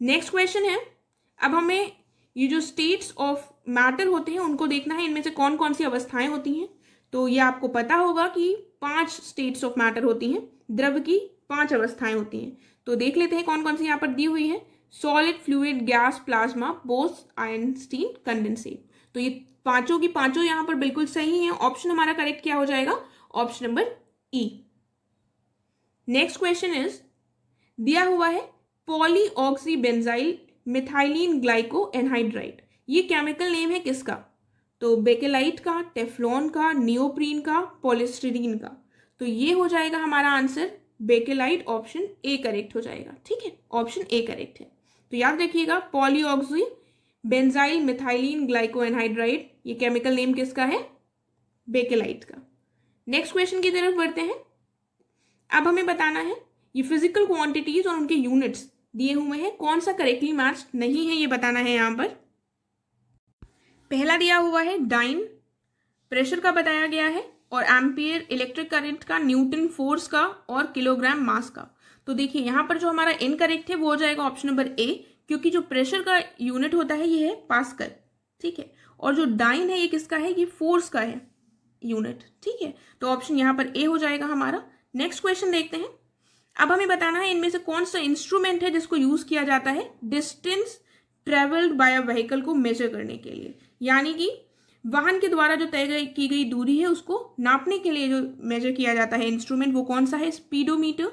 Speaker 2: Next question है, अब हमें ये जो स्टेट्स ऑफ मैटर होते हैं उनको देखना है, इनमें से कौन कौन सी अवस्थाएं होती हैं। तो ये आपको पता होगा कि 5 स्टेट्स ऑफ मैटर होती हैं, द्रव की 5 अवस्थाएं होती हैं। तो देख लेते हैं कौन कौन सी यहाँ पर दी हुई है। Solid, fluid, gas, plasma, Bose, Einstein, condensate. तो ये पांचों की पांचों यहाँ पर बिल्कुल सही है। ऑप्शन हमारा करेक्ट क्या हो जाएगा? Option number E. Next question is, दिया हुआ है पॉलीऑक्सीबेंजाइल मिथाइलिन ग्लाइको एनहाइड्राइड, ये केमिकल नेम है किसका? तो बेकेलाइट का, टेफ्लॉन का, नियोप्रीन का, पॉलिस्टीरीन का। तो ये हो जाएगा हमारा answer bakelite, option A correct हो जाएगा। ठीक है, ऑप्शन ए करेक्ट है। तो याद रखिएगा, पॉलीऑक्सी बेंजाइल मिथाइलिन ग्लाइकोएनहाइड्राइड, ये केमिकल नेम किसका है? बेकेलाइट का। नेक्स्ट क्वेश्चन की तरफ बढ़ते हैं। अब हमें बताना है, ये फिजिकल क्वांटिटीज और उनके यूनिट्स दिए हुए हैं, कौन सा करेक्टली मैच नहीं है ये बताना है। यहां पर पहला दिया हुआ है डाइन, प्रेशर का बताया गया है, और एम्पियर इलेक्ट्रिक करंट का, न्यूटन फोर्स का, और किलोग्राम मास का। तो देखिए यहां पर जो हमारा इनकरेक्ट है वो हो जाएगा ऑप्शन नंबर ए, क्योंकि जो प्रेशर का यूनिट होता है ये है पास्कल। ठीक है, और जो डाइन है ये किसका है? ये फोर्स का है यूनिट। ठीक है, तो ऑप्शन यहां पर ए हो जाएगा हमारा। नेक्स्ट क्वेश्चन देखते हैं। अब हमें बताना है इनमें से कौन सा इंस्ट्रूमेंट है जिसको यूज किया जाता है distance travelled by a vehicle को मेजर करने के लिए, यानी कि वाहन के द्वारा जो तय की गई दूरी है उसको नापने के लिए जो मेजर किया जाता है इंस्ट्रूमेंट, वो कौन सा है? स्पीडोमीटर,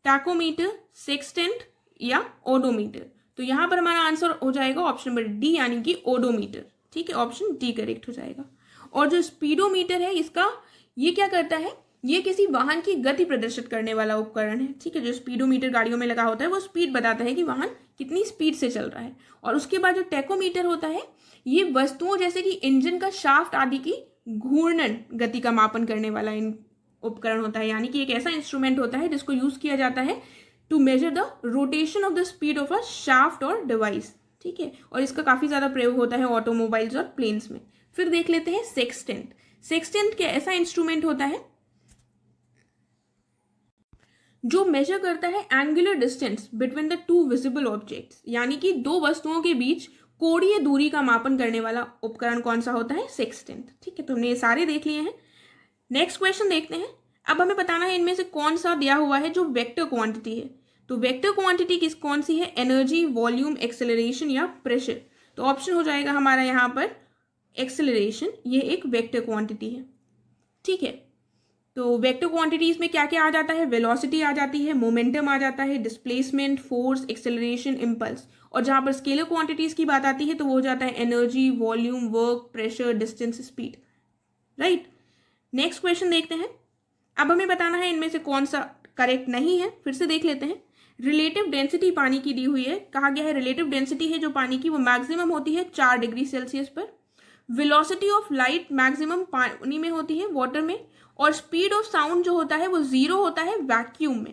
Speaker 2: टैकोमीटर, सेक्सटेंट या ओडोमीटर। तो यहां पर हमारा आंसर हो जाएगा ऑप्शन नंबर डी, यानी कि ओडोमीटर। ठीक है, ऑप्शन डी करेक्ट हो जाएगा। और जो स्पीडोमीटर है इसका, ये क्या करता है? ये किसी वाहन की गति प्रदर्शित करने वाला उपकरण है। ठीक है, जो स्पीडोमीटर गाड़ियों में लगा होता है वो स्पीड बताता है कि वाहन कितनी स्पीड से चल रहा है। और उसके बाद जो टैकोमीटर होता है, ये वस्तुओं जैसे कि इंजन का शाफ्ट आदि की घूर्णन गति का मापन करने वाला उपकरण होता है, यानी कि एक ऐसा इंस्ट्रूमेंट होता है जिसको यूज किया जाता है to measure the rotation of the speed of a shaft और डिवाइस। ठीक है, और इसका काफी ज्यादा प्रयोग होता है ऑटोमोबाइल्स और प्लेन्स में। फिर देख लेते हैं सेक्सटेंट। सेक्सटेंट क्या ऐसा इंस्ट्रूमेंट होता है जो मेजर करता है angular distance between the two visible objects, यानी कि दो वस्तुओं के बीच कोणीय दूरी का मापन करने वाला उपकरण कौन सा होता है? सेक्सटेंट। ठीक है, तो हमने ये सारे देख लिए हैं। नेक्स्ट क्वेश्चन देखते हैं। अब हमें बताना है इनमें से कौन सा दिया हुआ है जो वेक्टर क्वांटिटी है। तो वेक्टर क्वांटिटी कौन सी है? एनर्जी, वॉल्यूम, एक्सेलरेशन या प्रेशर। तो ऑप्शन हो जाएगा हमारा यहाँ पर एक्सेलरेशन, ये एक वेक्टर क्वांटिटी है। ठीक है, तो वेक्टर क्वांटिटीज में क्या क्या आ जाता है? वेलोसिटी आ जाती है, मोमेंटम आ जाता है, डिस्प्लेसमेंट, फोर्स, एक्सेलरेशन, इम्पल्स। और जहां पर स्केलर क्वांटिटीज की बात आती है तो वो हो जाता है energy, volume, work, pressure, distance, speed. Right, next question देखते हैं। अब हमें बताना है इनमें से कौन सा करेक्ट नहीं है। फिर से देख लेते हैं। रिलेटिव डेंसिटी पानी की दी हुई है, कहा गया है रिलेटिव डेंसिटी है जो पानी की वो मैक्सिमम होती है 4 डिग्री सेल्सियस पर। वेलोसिटी ऑफ लाइट मैक्सिमम पानी में होती है, वाटर में। और स्पीड ऑफ साउंड जो होता है वो 0 होता है वैक्यूम में।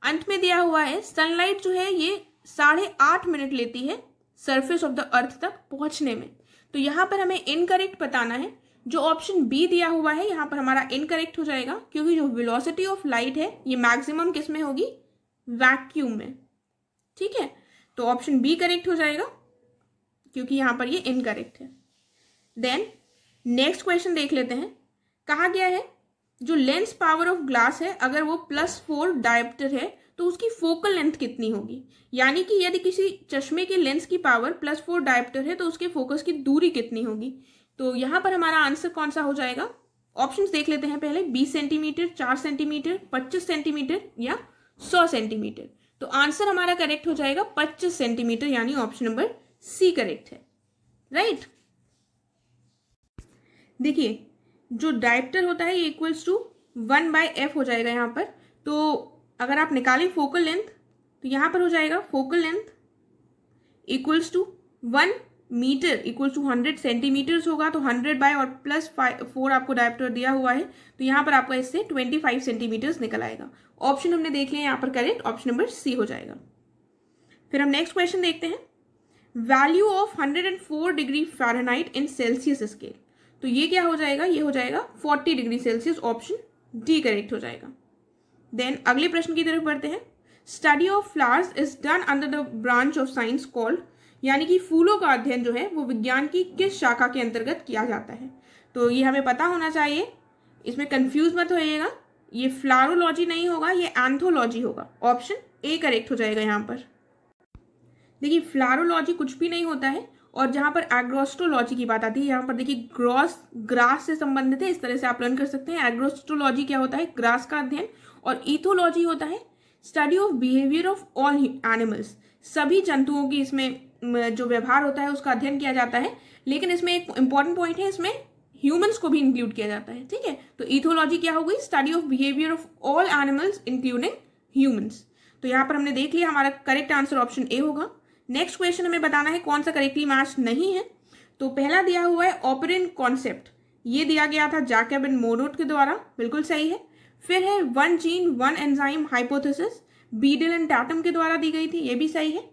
Speaker 2: अंत में दिया हुआ है सनलाइट जो है ये 8.5 मिनट लेती है सरफेस ऑफ द अर्थ तक पहुंचने में। तो यहां पर हमें इनकरेक्ट बताना है। जो ऑप्शन बी दिया हुआ है यहां पर हमारा इनकरेक्ट हो जाएगा, क्योंकि जो वेलोसिटी ऑफ लाइट है ये मैक्सिमम किस में होगी? वैक्यूम में। ठीक है, तो ऑप्शन बी करेक्ट हो जाएगा क्योंकि यहां पर ये इनकरेक्ट है। देन नेक्स्ट क्वेश्चन देख लेते हैं। कहा गया है जो लेंस पावर ऑफ ग्लास है अगर वो +4 डायोप्टर है तो उसकी फोकल लेंथ कितनी होगी, यानी कि यदि किसी चश्मे के लेंस की पावर +4 डायोप्टर है तो उसके फोकस की दूरी कितनी होगी। तो यहां पर हमारा आंसर कौन सा हो जाएगा? ऑप्शंस देख लेते हैं पहले। 20 सेंटीमीटर, 4 सेंटीमीटर, 25 सेंटीमीटर या 100 सेंटीमीटर। तो आंसर हमारा करेक्ट हो जाएगा 25 सेंटीमीटर, यानी ऑप्शन नंबर सी करेक्ट है। राइट, देखिए जो डायोप्टर होता है ये इक्वल्स टू 1/f हो जाएगा यहाँ पर। तो अगर आप निकालें फोकल लेंथ तो यहाँ पर हो जाएगा focal length equals to 1 metre equals to 100 centimetres होगा। तो 100 बाय और +4 आपको डायोप्टर दिया हुआ है, तो यहाँ पर आपका इससे 25 सेंटीमीटर्स निकल आएगा। ऑप्शन हमने देख लिया यहाँ पर करेक्ट, ऑप्शन नंबर सी हो जाएगा। फिर हम नेक्स्ट क्वेश्चन देखते हैं। Value of 104 degree Fahrenheit in Celsius scale. तो ये क्या हो जाएगा? ये हो जाएगा 40 degree Celsius, option D correct हो जाएगा। देन अगले प्रश्न की तरफ बढ़ते हैं। Study of flowers is done under the branch of science called, यानी कि फूलों का अध्ययन जो है वो विज्ञान की किस शाखा के अंतर्गत किया जाता है। तो ये हमें पता होना चाहिए, इसमें कंफ्यूज मत होइएगा। ये फ्लारोलॉजी नहीं होगा, ये एंथोलॉजी होगा। ऑप्शन ए करेक्ट हो जाएगा यहाँ पर। देखिए फ्लारोलॉजी कुछ भी नहीं होता है, और जहां पर एग्रोस्ट्रोलॉजी की बात आती है यहाँ पर देखिए ग्रास से संबंधित है, इस तरह से आप लर्न कर सकते हैं। एग्रोस्ट्रोलॉजी क्या होता है? ग्रास का अध्ययन। और इथोलॉजी होता है study of behaviour of all animals, सभी जंतुओं की इसमें जो व्यवहार होता है उसका अध्ययन किया जाता है। लेकिन इसमें एक इंपॉर्टेंट पॉइंट है, इसमें ह्यूमंस को भी इंक्लूड किया जाता है। ठीक है, तो इथोलॉजी क्या हो गई? Study of behaviour of all animals including humans. तो यहाँ पर हमने देख लिया, हमारा करेक्ट आंसर ऑप्शन ए होगा। नेक्स्ट क्वेश्चन हमें बताना है कौन सा करेक्टली मैच नहीं है। तो पहला दिया हुआ है ऑपरेंट कॉन्सेप्ट, ये दिया गया था जैकब एंड मोनोट के द्वारा, बिल्कुल सही है। फिर है one gene one enzyme hypothesis, Beadle and Tatum के द्वारा दी गई थी, ये भी सही है।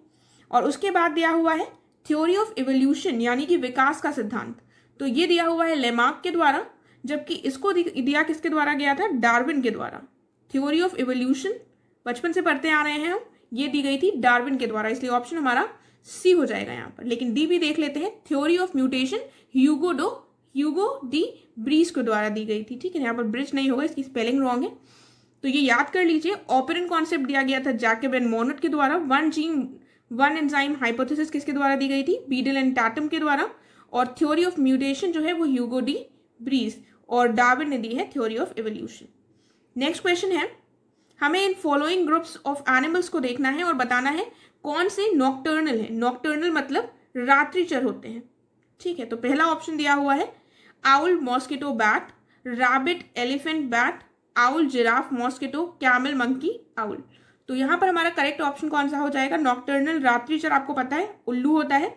Speaker 2: और उसके बाद दिया हुआ है थ्योरी ऑफ इवोल्यूशन यानी कि विकास का सिद्धांत, तो ये दिया हुआ है लेमार्क के द्वारा, जबकि इसको दिया किसके द्वारा गया था, डार्विन के द्वारा। थ्योरी ऑफ इवोल्यूशन बचपन से पढ़ते आ रहे हैं हम, ये दी गई थी डार्विन के द्वारा, इसलिए ऑप्शन हमारा सी हो जाएगा यहाँ पर। लेकिन डी भी देख लेते हैं, theory of mutation Hugo de Vries के द्वारा दी गई थी, ठीक है। यहाँ पर ब्रिज नहीं होगा, इसकी स्पेलिंग रॉन्ग है, तो ये याद कर लीजिए। ऑपरेंट कॉन्सेप्ट दिया गया था जैकब एंड मोनोट के द्वारा। One gene one enzyme hypothesis किसके द्वारा दी गई थी, बीडल एंड टैटम के द्वारा। और थ्योरी ऑफ म्यूटेशन जो है वो ह्यूगो डी ब्रीज, और डार्विन ने दी है theory of evolution. Next question है, हमें in following groups of animals को देखना है और बताना है कौन से नॉक्टर्नल है। नॉक्टर्नल मतलब रात्रिचर होते हैं, ठीक है। तो पहला ऑप्शन दिया हुआ है owl mosquito bat, rabbit elephant bat, owl giraffe mosquito, camel monkey owl. तो यहाँ पर हमारा करेक्ट ऑप्शन कौन सा हो जाएगा, नॉक्टर्नल रात्रिचर आपको पता है उल्लू होता है,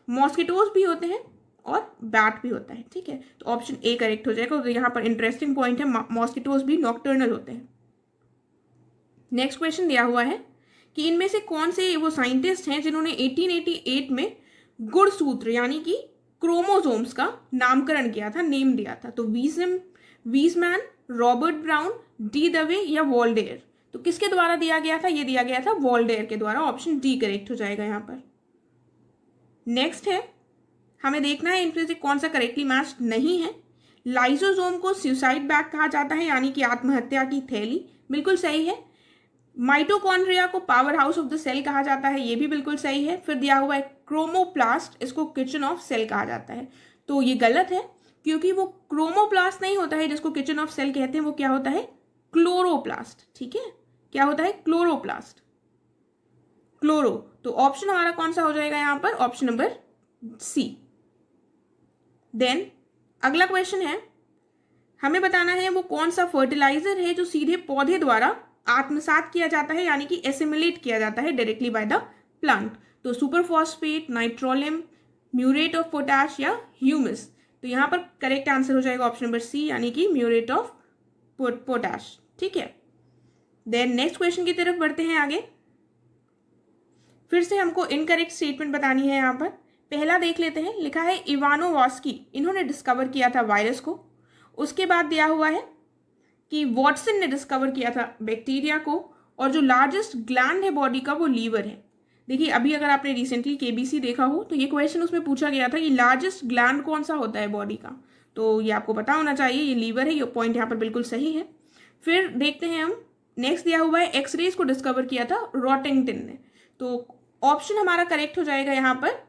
Speaker 2: मॉस्किटोज भी होते हैं और बैट भी होता है, ठीक है। तो ऑप्शन ए करेक्ट हो जाएगा। तो यहाँ पर इंटरेस्टिंग पॉइंट है, मॉस्किटोज भी नॉक्टर्नल होते हैं। नेक्स्ट क्वेश्चन दिया हुआ है कि इनमें से कौन से वो साइंटिस्ट हैं जिन्होंने 1888 में गुणसूत्र यानी कि क्रोमोसोम्स का नामकरण किया था, नेम दिया था। तो Weissman, Robert brown, D Dave या वॉल्डेयर। तो किसके द्वारा दिया गया था, ये दिया गया था वॉल्डेयर के द्वारा, ऑप्शन डी करेक्ट हो जाएगा यहाँ पर। नेक्स्ट है, हमें देखना है इनमें से कौन सा करेक्टली मैच नहीं है। लाइसोसोम को सुसाइड बैग कहा जाता है यानी कि आत्महत्या की थैली, बिल्कुल सही है। माइटोकॉन्ड्रिया को power house of the cell कहा जाता है, ये भी बिल्कुल सही है। फिर दिया हुआ है क्रोमोप्लास्ट, इसको किचन ऑफ सेल कहा जाता है, तो ये गलत है क्योंकि वो क्रोमोप्लास्ट नहीं होता है जिसको किचन ऑफ सेल कहते हैं, वो क्या होता है, क्लोरोप्लास्ट, ठीक है। क्या होता है, क्लोरोप्लास्ट, क्लोरो। तो ऑप्शन हमारा कौन सा हो जाएगा यहाँ पर, ऑप्शन नंबर सी। देन अगला क्वेश्चन है, हमें बताना है वो कौन सा फर्टिलाइजर है जो सीधे पौधे द्वारा आत्मसात किया जाता है यानी कि एसिमिलेट किया जाता है डायरेक्टली बाय द प्लांट। तो सुपरफॉस्फेट, नाइट्रोलियम, म्यूरेट ऑफ पोटाश या ह्यूमस। तो यहाँ पर करेक्ट आंसर हो जाएगा ऑप्शन नंबर सी यानी कि म्यूरेट ऑफ पोटाश, ठीक है। देन नेक्स्ट क्वेश्चन की तरफ बढ़ते हैं आगे। फिर से हमको इनकरेक्ट स्टेटमेंट बतानी है यहाँ पर। पहला देख लेते हैं, लिखा है इवानोवास्की, इन्होंने डिस्कवर किया था वायरस को। उसके बाद दिया हुआ है कि वॉटसन ने डिस्कवर किया था बैक्टीरिया को, और जो लार्जेस्ट ग्लैंड है बॉडी का वो लीवर है। देखिए अभी अगर आपने रिसेंटली केबीसी देखा हो तो ये क्वेश्चन उसमें पूछा गया था कि लार्जेस्ट ग्लैंड कौन सा होता है बॉडी का, तो ये आपको पता होना चाहिए, ये लीवर है। ये पॉइंट यहाँ पर बिल्कुल सही है। फिर देखते हैं हम, नेक्स्ट दिया हुआ है एक्सरेज को डिस्कवर किया था रॉटिंगटन ने। तो ऑप्शन हमारा करेक्ट हो जाएगा यहाँ पर,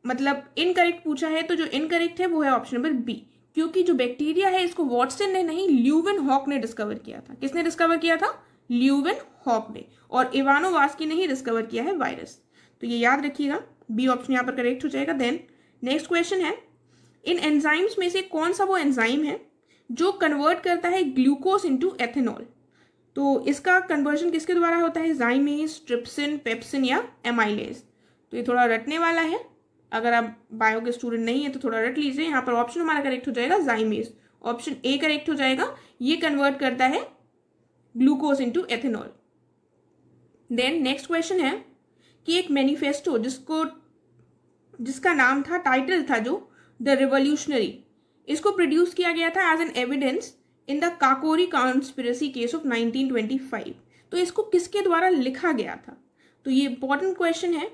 Speaker 2: मतलब इनकरेक्ट पूछा है तो जो इनकरेक्ट है वो है ऑप्शन नंबर बी, क्योंकि जो बैक्टीरिया है इसको वॉटसन ने नहीं ल्यूवेन हॉक ने डिस्कवर किया था। किसने डिस्कवर किया था, ल्यूवेन हॉक ने, और इवानोवास्की ने ही डिस्कवर किया है वायरस। तो ये याद रखिएगा, बी ऑप्शन यहाँ पर करेक्ट हो जाएगा। देन नेक्स्ट क्वेश्चन है, इन एंजाइम्स में से कौन सा वो एंजाइम है जो कन्वर्ट करता है ग्लूकोज इनटू एथेनॉल। तो इसका कन्वर्जन किसके द्वारा होता है, जाइमेज, ट्रिप्सिन, पेप्सिन या एमाइलेज। तो ये थोड़ा रटने वाला है, अगर आप बायो के स्टूडेंट नहीं है तो थोड़ा रट लीजिए। यहाँ पर ऑप्शन हमारा करेक्ट हो जाएगा जाइमेज, ऑप्शन ए करेक्ट हो जाएगा। ये कन्वर्ट करता है glucose into ethanol. Then next question है कि एक मैनिफेस्टो जिसका नाम था, टाइटल था जो द रिवॉल्यूशनरी, इसको प्रोड्यूस किया गया था as an evidence in the Kakori conspiracy case of 1925। तो इसको किसके द्वारा लिखा गया था, तो ये इंपॉर्टेंट क्वेश्चन है।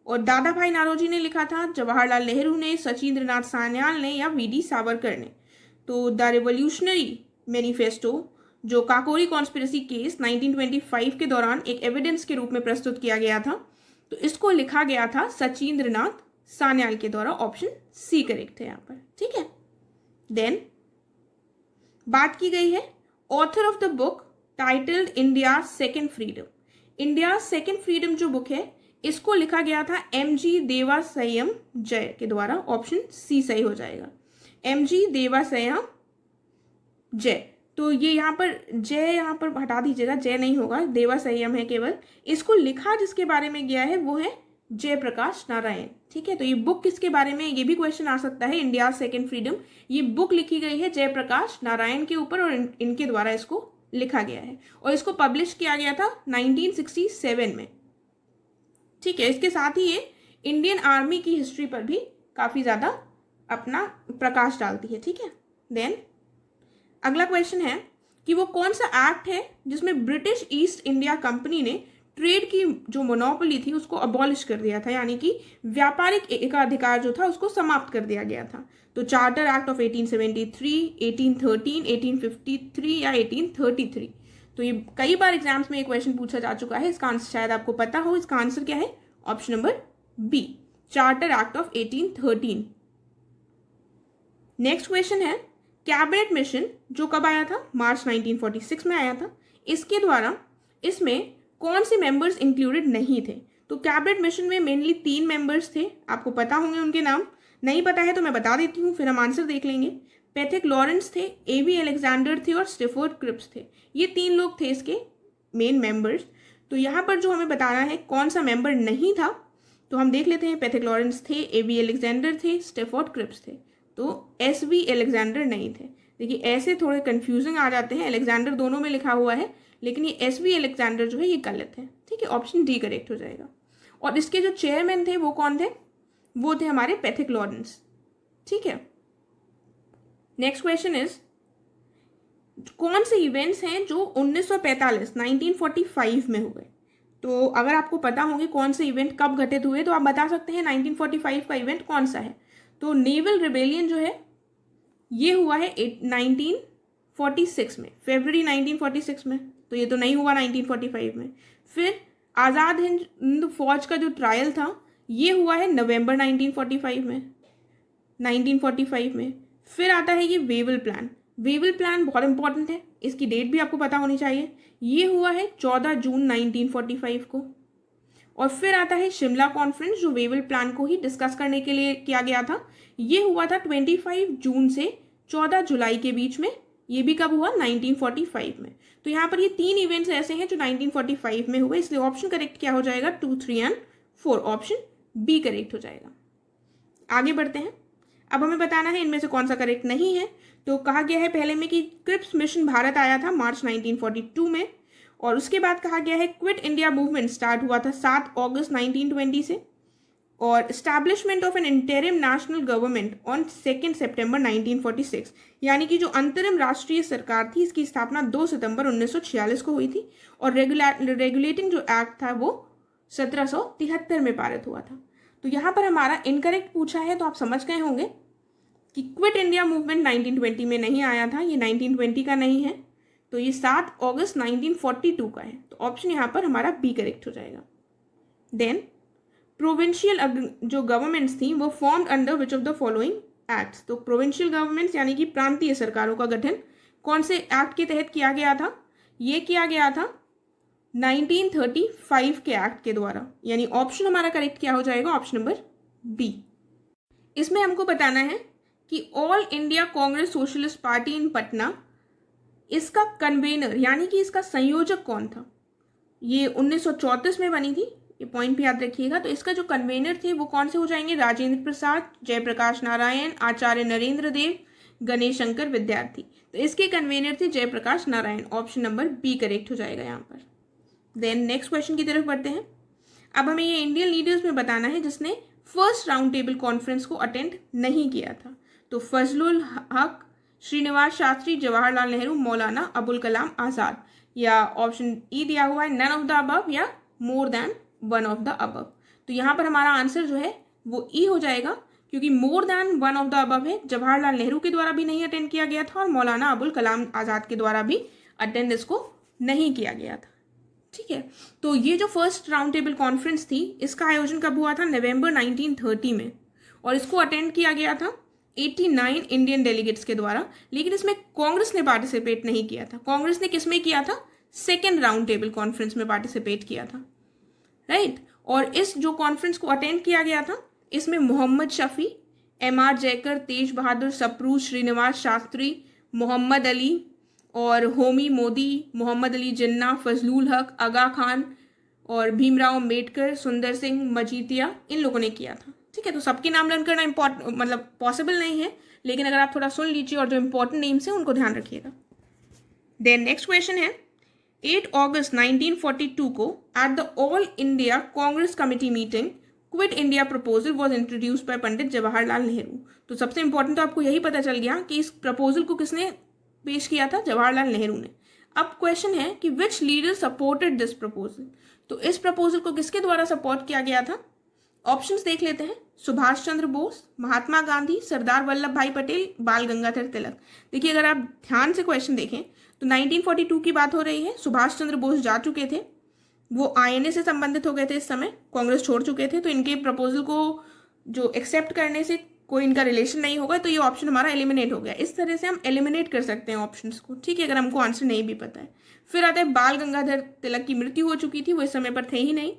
Speaker 2: और दादा भाई नारोजी ने लिखा था, जवाहरलाल नेहरू ने, सचिंद्रनाथ सान्याल ने या वीडी सावरकर ने। तो द रिवॉल्यूशनरी मैनिफेस्टो जो काकोरी कॉन्स्पिरेसी केस 1925 के दौरान एक एविडेंस के रूप में प्रस्तुत किया गया था, तो इसको लिखा गया था सचिंद्रनाथ सान्याल के द्वारा, ऑप्शन सी करेक्ट है यहाँ पर, ठीक है। देन बात की गई है author of the book titled India second freedom. India second freedom जो बुक है इसको लिखा गया था एमजी देवासयम जय के द्वारा, ऑप्शन सी सही हो जाएगा, एमजी देवासयम जय। तो ये यहाँ पर जय, यहाँ पर हटा दीजिएगा, जय नहीं होगा, देवा संयम है केवल। इसको लिखा जिसके बारे में गया है वो है जयप्रकाश नारायण। ठीक है, तो ये बुक किसके बारे में, ये भी क्वेश्चन आ सकता है, इंडिया सेकेंड फ्रीडम। ये बुक लिखी गई है जयप्रकाश नारायण के ऊपर और इनके द्वारा इसको लिखा गया है और इसको पब्लिश किया गया था 1967 में। ठीक है, इसके साथ ही ये इंडियन आर्मी की हिस्ट्री पर भी काफ़ी ज़्यादा अपना प्रकाश डालती है। ठीक है, देन अगला क्वेश्चन है कि वो कौन सा एक्ट है जिसमें ब्रिटिश ईस्ट इंडिया कंपनी ने ट्रेड की जो मोनोपोली थी उसको अबॉलिश कर दिया था, यानी कि व्यापारिक एकाधिकार जो था उसको समाप्त कर दिया गया था। तो चार्टर एक्ट ऑफ 1873, 1813, 1853 या 1833। तो ये कई बार एग्जाम्स में ये क्वेश्चन पूछा जा चुका है, इसका आंसर शायद आपको पता हो। इसका आंसर क्या है, option number B, charter act of 1813। Next question है कैबिनेट मिशन जो कब आया था, मार्च 1946 में आया था। इसके द्वारा इसमें कौन से मेंबर्स इंक्लूडेड नहीं थे। तो कैबिनेट मिशन में मेनली 3 मेंबर्स थे, आपको पता होंगे उनके नाम, नहीं पता है तो मैं बता देती हूँ, फिर हम आंसर देख लेंगे। पैथिक लॉरेंस थे, एबी अलेक्जेंडर थे और स्टिफोर्ड क्रिप्स थे। ये 3 लोग थे इसके मेन मेंबर्स। तो यहाँ पर जो हमें बताना है कौन सा मेंबर नहीं था, तो हम देख लेते हैं। पैथिक लॉरेंस थे, एबी अलेक्जेंडर थे, स्टिफोर्ड क्रिप्स थे। तो एसवी अलेक्जेंडर नहीं थे। देखिए ऐसे थोड़े कंफ्यूजिंग आ जाते हैं, अलेक्जेंडर दोनों में लिखा हुआ है लेकिन ये एसवी अलेक्जेंडर जो है ये गलत है। ठीक है, ऑप्शन डी करेक्ट हो जाएगा। और इसके जो चेयरमैन थे वो कौन थे, वो थे हमारे पैथिक लॉरेंस। ठीक है, नेक्स्ट क्वेश्चन इज कौन से इवेंट्स हैं जो 1945 में हुए। तो अगर आपको पता होंगे कौन से इवेंट कब घटित हुए तो आप बता सकते हैं 1945 का इवेंट कौन सा है। तो नेवल रिबेलियन जो है ये हुआ है 1946 में, फरवरी 1946 में। तो ये तो नहीं हुआ 1945 में। फिर आज़ाद हिंद फौज का जो ट्रायल था ये हुआ है नवंबर 1945 में। फिर आता है ये वेवल प्लान। वेवल प्लान बहुत इंपॉर्टेंट है, इसकी डेट भी आपको पता होनी चाहिए। ये हुआ है 14 जून 1945 को। और फिर आता है शिमला कॉन्फ्रेंस जो वेवल प्लान को ही डिस्कस करने के लिए किया गया था। ये हुआ था 25 जून से 14 जुलाई के बीच में। ये भी कब हुआ, 1945 में। तो यहाँ पर ये 3 इवेंट्स ऐसे हैं जो 1945 में हुए, इसलिए ऑप्शन करेक्ट क्या हो जाएगा, 2, 3 एंड 4, ऑप्शन बी करेक्ट हो जाएगा। आगे बढ़ते हैं, अब हमें बताना है इनमें से कौन सा करेक्ट नहीं है। तो कहा गया है पहले में कि क्रिप्स मिशन भारत आया था मार्च 1942 में, और उसके बाद कहा गया है क्विट इंडिया मूवमेंट स्टार्ट हुआ था 7 अगस्त 1920 से, और establishment of N interim national government on 2 सितंबर 1946, यानी कि जो अंतरिम राष्ट्रीय सरकार थी इसकी स्थापना 2 सितंबर 1946 को हुई थी, और रेगुलेटिंग जो एक्ट था वो 1773 में पारित हुआ था। तो यहाँ पर हमारा इनकरेक्ट पूछा है, तो आप समझ गए होंगे कि क्विट इंडिया मूवमेंट 1920 में नहीं आया था, ये 1920 का नहीं है, तो ये 7 अगस्त 1942 का है। तो ऑप्शन यहाँ पर हमारा बी करेक्ट हो जाएगा। देन प्रोविंशियल जो गवर्नमेंट्स थी वो formed under which of the following acts. तो प्रोविंशियल गवर्नमेंट्स यानी कि प्रांतीय सरकारों का गठन कौन से एक्ट के तहत किया गया था, ये किया गया था 1935 के एक्ट के द्वारा, यानी ऑप्शन हमारा करेक्ट क्या हो जाएगा, ऑप्शन नंबर बी। इसमें हमको बताना है कि all India Congress socialist party इन पटना, इसका कन्वेनर यानी कि इसका संयोजक कौन था। ये 1934 में बनी थी, ये पॉइंट भी याद रखिएगा। तो इसका जो कन्वेनर थे वो कौन से हो जाएंगे, राजेंद्र प्रसाद, जयप्रकाश नारायण, आचार्य नरेंद्र देव, गणेश शंकर विद्यार्थी। तो इसके कन्वेनर थे Jayaprakash Narayan, option number B correct हो जाएगा यहाँ पर। देन नेक्स्ट क्वेश्चन की तरफ बढ़ते हैं। अब हमें ये इंडियन लीडर्स में बताना है जिसने फर्स्ट राउंड टेबल कॉन्फ्रेंस को अटेंड नहीं किया था। तो फजलुल हक, श्रीनिवास शास्त्री, जवाहरलाल नेहरू, मौलाना अबुल कलाम आज़ाद, या ऑप्शन ई दिया हुआ है नन ऑफ द अबव या more than one of the above. तो यहाँ पर हमारा आंसर जो है वो ई हो जाएगा, क्योंकि more than one of the above है, जवाहरलाल नेहरू के द्वारा भी नहीं अटेंड किया गया था और मौलाना अबुल कलाम आज़ाद के द्वारा भी अटेंड इसको नहीं किया गया था। ठीक है, तो ये जो फर्स्ट राउंड टेबल कॉन्फ्रेंस थी इसका आयोजन कब हुआ था, नवंबर 1930 में, और इसको अटेंड किया गया था 89 इंडियन डेलीगेट्स के द्वारा। लेकिन इसमें कांग्रेस ने पार्टिसिपेट नहीं किया था। कांग्रेस ने किसमें किया था, सेकेंड राउंड टेबल कॉन्फ्रेंस में पार्टिसिपेट किया था, राइट। और इस जो कॉन्फ्रेंस को अटेंड किया गया था इसमें मोहम्मद शफी, एम आर जयकर, तेज बहादुर सप्रू, श्रीनिवास शास्त्री, मोहम्मद अली और होमी मोदी, मोहम्मद अली जिन्ना, फजलुल हक, आगा खान और भीमराव अम्बेडकर, सुंदर सिंह मजीठिया, इन लोगों ने किया था। ठीक है, तो सबके नाम लर्न करना मतलब पॉसिबल नहीं है, लेकिन अगर आप थोड़ा सुन लीजिए और जो इंपॉर्टेंट नेम्स हैं उनको ध्यान रखिएगा। देन नेक्स्ट क्वेश्चन है 8 अगस्त 1942 को at the all India Congress committee meeting quit India proposal was introduced by Pandit Jawaharlal Nehru. तो सबसे इंपॉर्टेंट तो आपको यही पता चल गया कि इस प्रपोजल को किसने पेश किया था, जवाहरलाल नेहरू ने। अब क्वेश्चन है कि विच लीडर सपोर्टेड दिस प्रपोजल। तो इस प्रपोजल को किसके द्वारा सपोर्ट किया गया था? ऑप्शंस देख लेते हैं। सुभाष चंद्र बोस, महात्मा गांधी, सरदार वल्लभ भाई पटेल, बाल गंगाधर तिलक। देखिए, अगर आप ध्यान से क्वेश्चन देखें तो 1942 की बात हो रही है। सुभाष चंद्र बोस जा चुके थे, वो आईएनए से संबंधित हो गए थे, इस समय कांग्रेस छोड़ चुके थे, तो इनके प्रपोजल को जो एक्सेप्ट करने से कोई इनका रिलेशन नहीं होगा, तो ये ऑप्शन हमारा एलिमिनेट हो गया। इस तरह से हम एलिमिनेट कर सकते हैं ऑप्शंस को, ठीक है, अगर हमको आंसर नहीं भी पता है। फिर आता है बाल गंगाधर तिलक की मृत्यु हो चुकी थी, वो इस समय पर थे ही नहीं,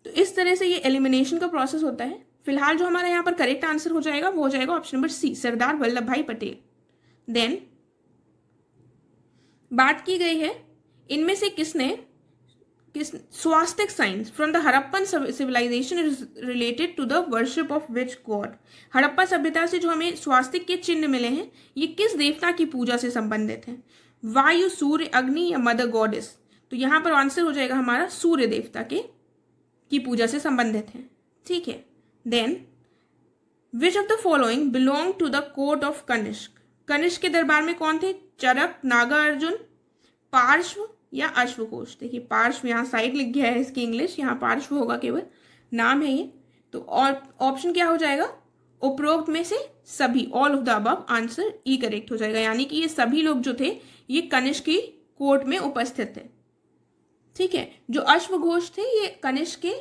Speaker 2: तो इस तरह से ये एलिमिनेशन का प्रोसेस होता है। फिलहाल जो हमारा यहाँ पर करेक्ट आंसर हो जाएगा वो हो जाएगा ऑप्शन नंबर सी, सरदार वल्लभ भाई पटेल। देन बात की गई है इनमें से किसने स्वास्तिक साइंस from the Harappan civilisation is related to the worship of which god. Harappa सभ्यता से जो हमें स्वास्तिक के चिन्ह मिले हैं, ये किस देवता की पूजा से संबंधित हैं? वायु, सूर्य, अग्नि या मदर गॉडेस? तो यहाँ पर आंसर हो जाएगा हमारा सूर्य देवता की पूजा से संबंधित है। ठीक है, then which of the following belong to the court of Kanishka. Kanishka के दरबार में कौन थे? चरक, नागार्जुन, पार्श्व या अश्वघोष। देखिए, पार्श्व यहाँ साइड लिख गया है इसकी इंग्लिश, यहाँ पार्श्व होगा, केवल नाम है ये। तो ऑप्शन क्या हो जाएगा? उपरोक्त में से सभी, all of the above, answer E correct हो जाएगा। यानी कि ये सभी लोग जो थे ये कनिष्क की कोर्ट में उपस्थित थे। ठीक है, जो अश्वघोष थे ये कनिष्क के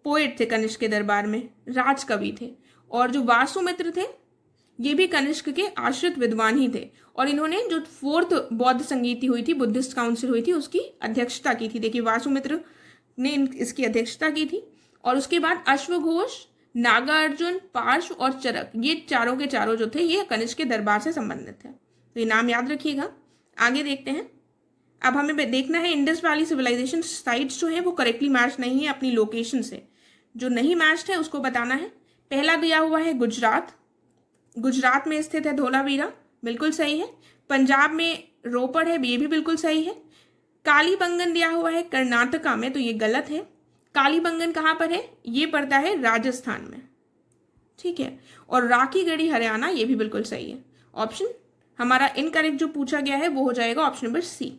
Speaker 2: पोएट थे, कनिष्क के दरबार में राजकवि थे। और जो वासुमित्र थे ये भी कनिष्क के आश्रित विद्वान ही थे, और इन्होंने जो 4th बौद्ध संगीति हुई थी, बुद्धिस्ट काउंसिल हुई थी, उसकी अध्यक्षता की थी। देखिए, वासुमित्र ने इसकी अध्यक्षता की थी। और उसके बाद अश्वघोष, नागार्जुन, पार्श्व और चरक, ये चारों के चारों जो थे ये कनिष्क के दरबार से संबंधित थे। तो ये नाम याद रखिएगा। आगे देखते हैं। अब हमें देखना है इंडस वैली सिविलाइजेशन साइट्स जो है वो करेक्टली मैच नहीं है अपनी लोकेशन से। जो नहीं मैच्ड है उसको बताना है। पहला दिया हुआ है गुजरात, गुजरात में स्थित है धोलावीरा, बिल्कुल सही है। पंजाब में रोपड़ है, ये भी बिल्कुल सही है। कालीबंगन दिया हुआ है कर्नाटका में, तो ये गलत है। कालीबंगन कहाँ पर है? ये पड़ता है राजस्थान में। ठीक है, और राखीगढ़ी हरियाणा, ये भी बिल्कुल सही है। ऑप्शन हमारा इनकरेक्ट जो पूछा गया है वो हो जाएगा ऑप्शन नंबर सी।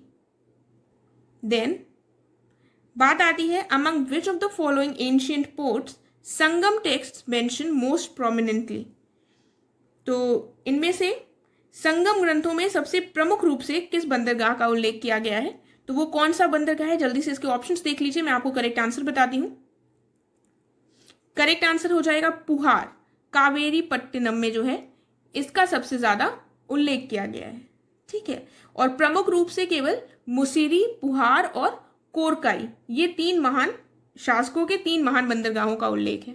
Speaker 2: देन बात आती है among which of the following ancient ports Sangam text mention most prominently. तो इनमें से संगम ग्रंथों में सबसे प्रमुख रूप से किस बंदरगाह का उल्लेख किया गया है? तो वो कौन सा बंदरगाह है? जल्दी से इसके ऑप्शंस देख लीजिए, मैं आपको करेक्ट आंसर बताती हूं। करेक्ट आंसर हो जाएगा पुहार। कावेरी पट्टिनम में जो है इसका सबसे ज्यादा उल्लेख किया गया है। ठीक है, और प्रमुख रूप से केवल मुसिरी, पुहार और कोरकाई, ये 3 महान शासकों के 3 महान बंदरगाहों का उल्लेख है।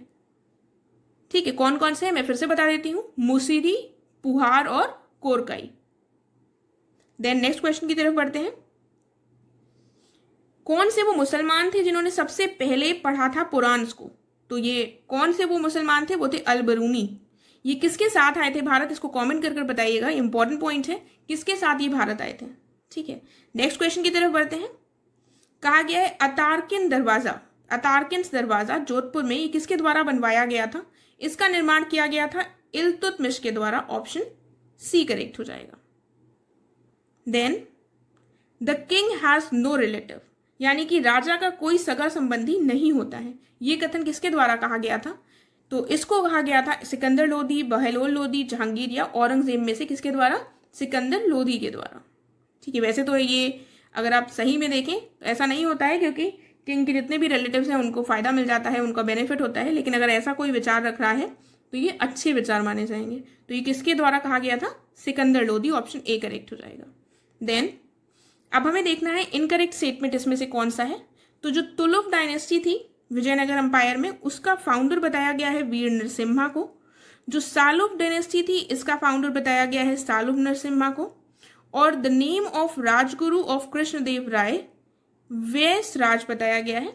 Speaker 2: ठीक है, कौन कौन से हैं मैं फिर से बता देती हूं, मुसिरी, पुहार और कोरकाई। देन नेक्स्ट क्वेश्चन की तरफ बढ़ते हैं। कौन से वो मुसलमान थे जिन्होंने सबसे पहले पढ़ा था पुराण्स को? तो ये कौन से वो मुसलमान थे? वो थे अल बरूनी। ये किसके साथ आए थे भारत? इसको कमेंट कर बताइएगा, इंपॉर्टेंट पॉइंट है, किसके साथ ये भारत आए थे। ठीक है, नेक्स्ट क्वेश्चन की तरफ बढ़ते हैं। कहा गया है अतारकिन दरवाजा, अतारकिन्स दरवाजा जोधपुर में, ये किसके द्वारा बनवाया गया था? इसका निर्माण किया गया था इल्तुतमिश के द्वारा। ऑप्शन सी करेक्ट हो जाएगा। Then the king has no relative, यानी कि राजा का कोई सगा संबंधी नहीं होता है, ये कथन किसके द्वारा कहा गया था? तो इसको कहा गया था सिकंदर लोदी, बहलोल लोदी, जहांगीर या औरंगजेब में से किसके द्वारा? सिकंदर लोदी के द्वारा। ठीक है, वैसे तो ये अगर आप सही में देखें तो ऐसा नहीं होता है, क्योंकि किंग के जितने भी रिलेटिव्स हैं उनको फायदा मिल जाता है, उनका बेनिफिट होता है, लेकिन अगर ऐसा कोई विचार रख रहा है तो ये अच्छे विचार माने जाएंगे। तो ये किसके द्वारा कहा गया था? Sikandar Lodi. Option A correct हो जाएगा। देन अब हमें देखना है इनकरेक्ट स्टेटमेंट इसमें से कौन सा है। तो जो तुलुक डायनेस्टी थी विजयनगर अंपायर में, उसका फाउंडर बताया गया है वीर नरसिम्हा को। जो सालुक डायनेस्टी थी इसका फाउंडर बताया गया है सालुक नरसिम्हा को। और the name of Rajguru of Krishnadeva Raya was राज बताया गया है।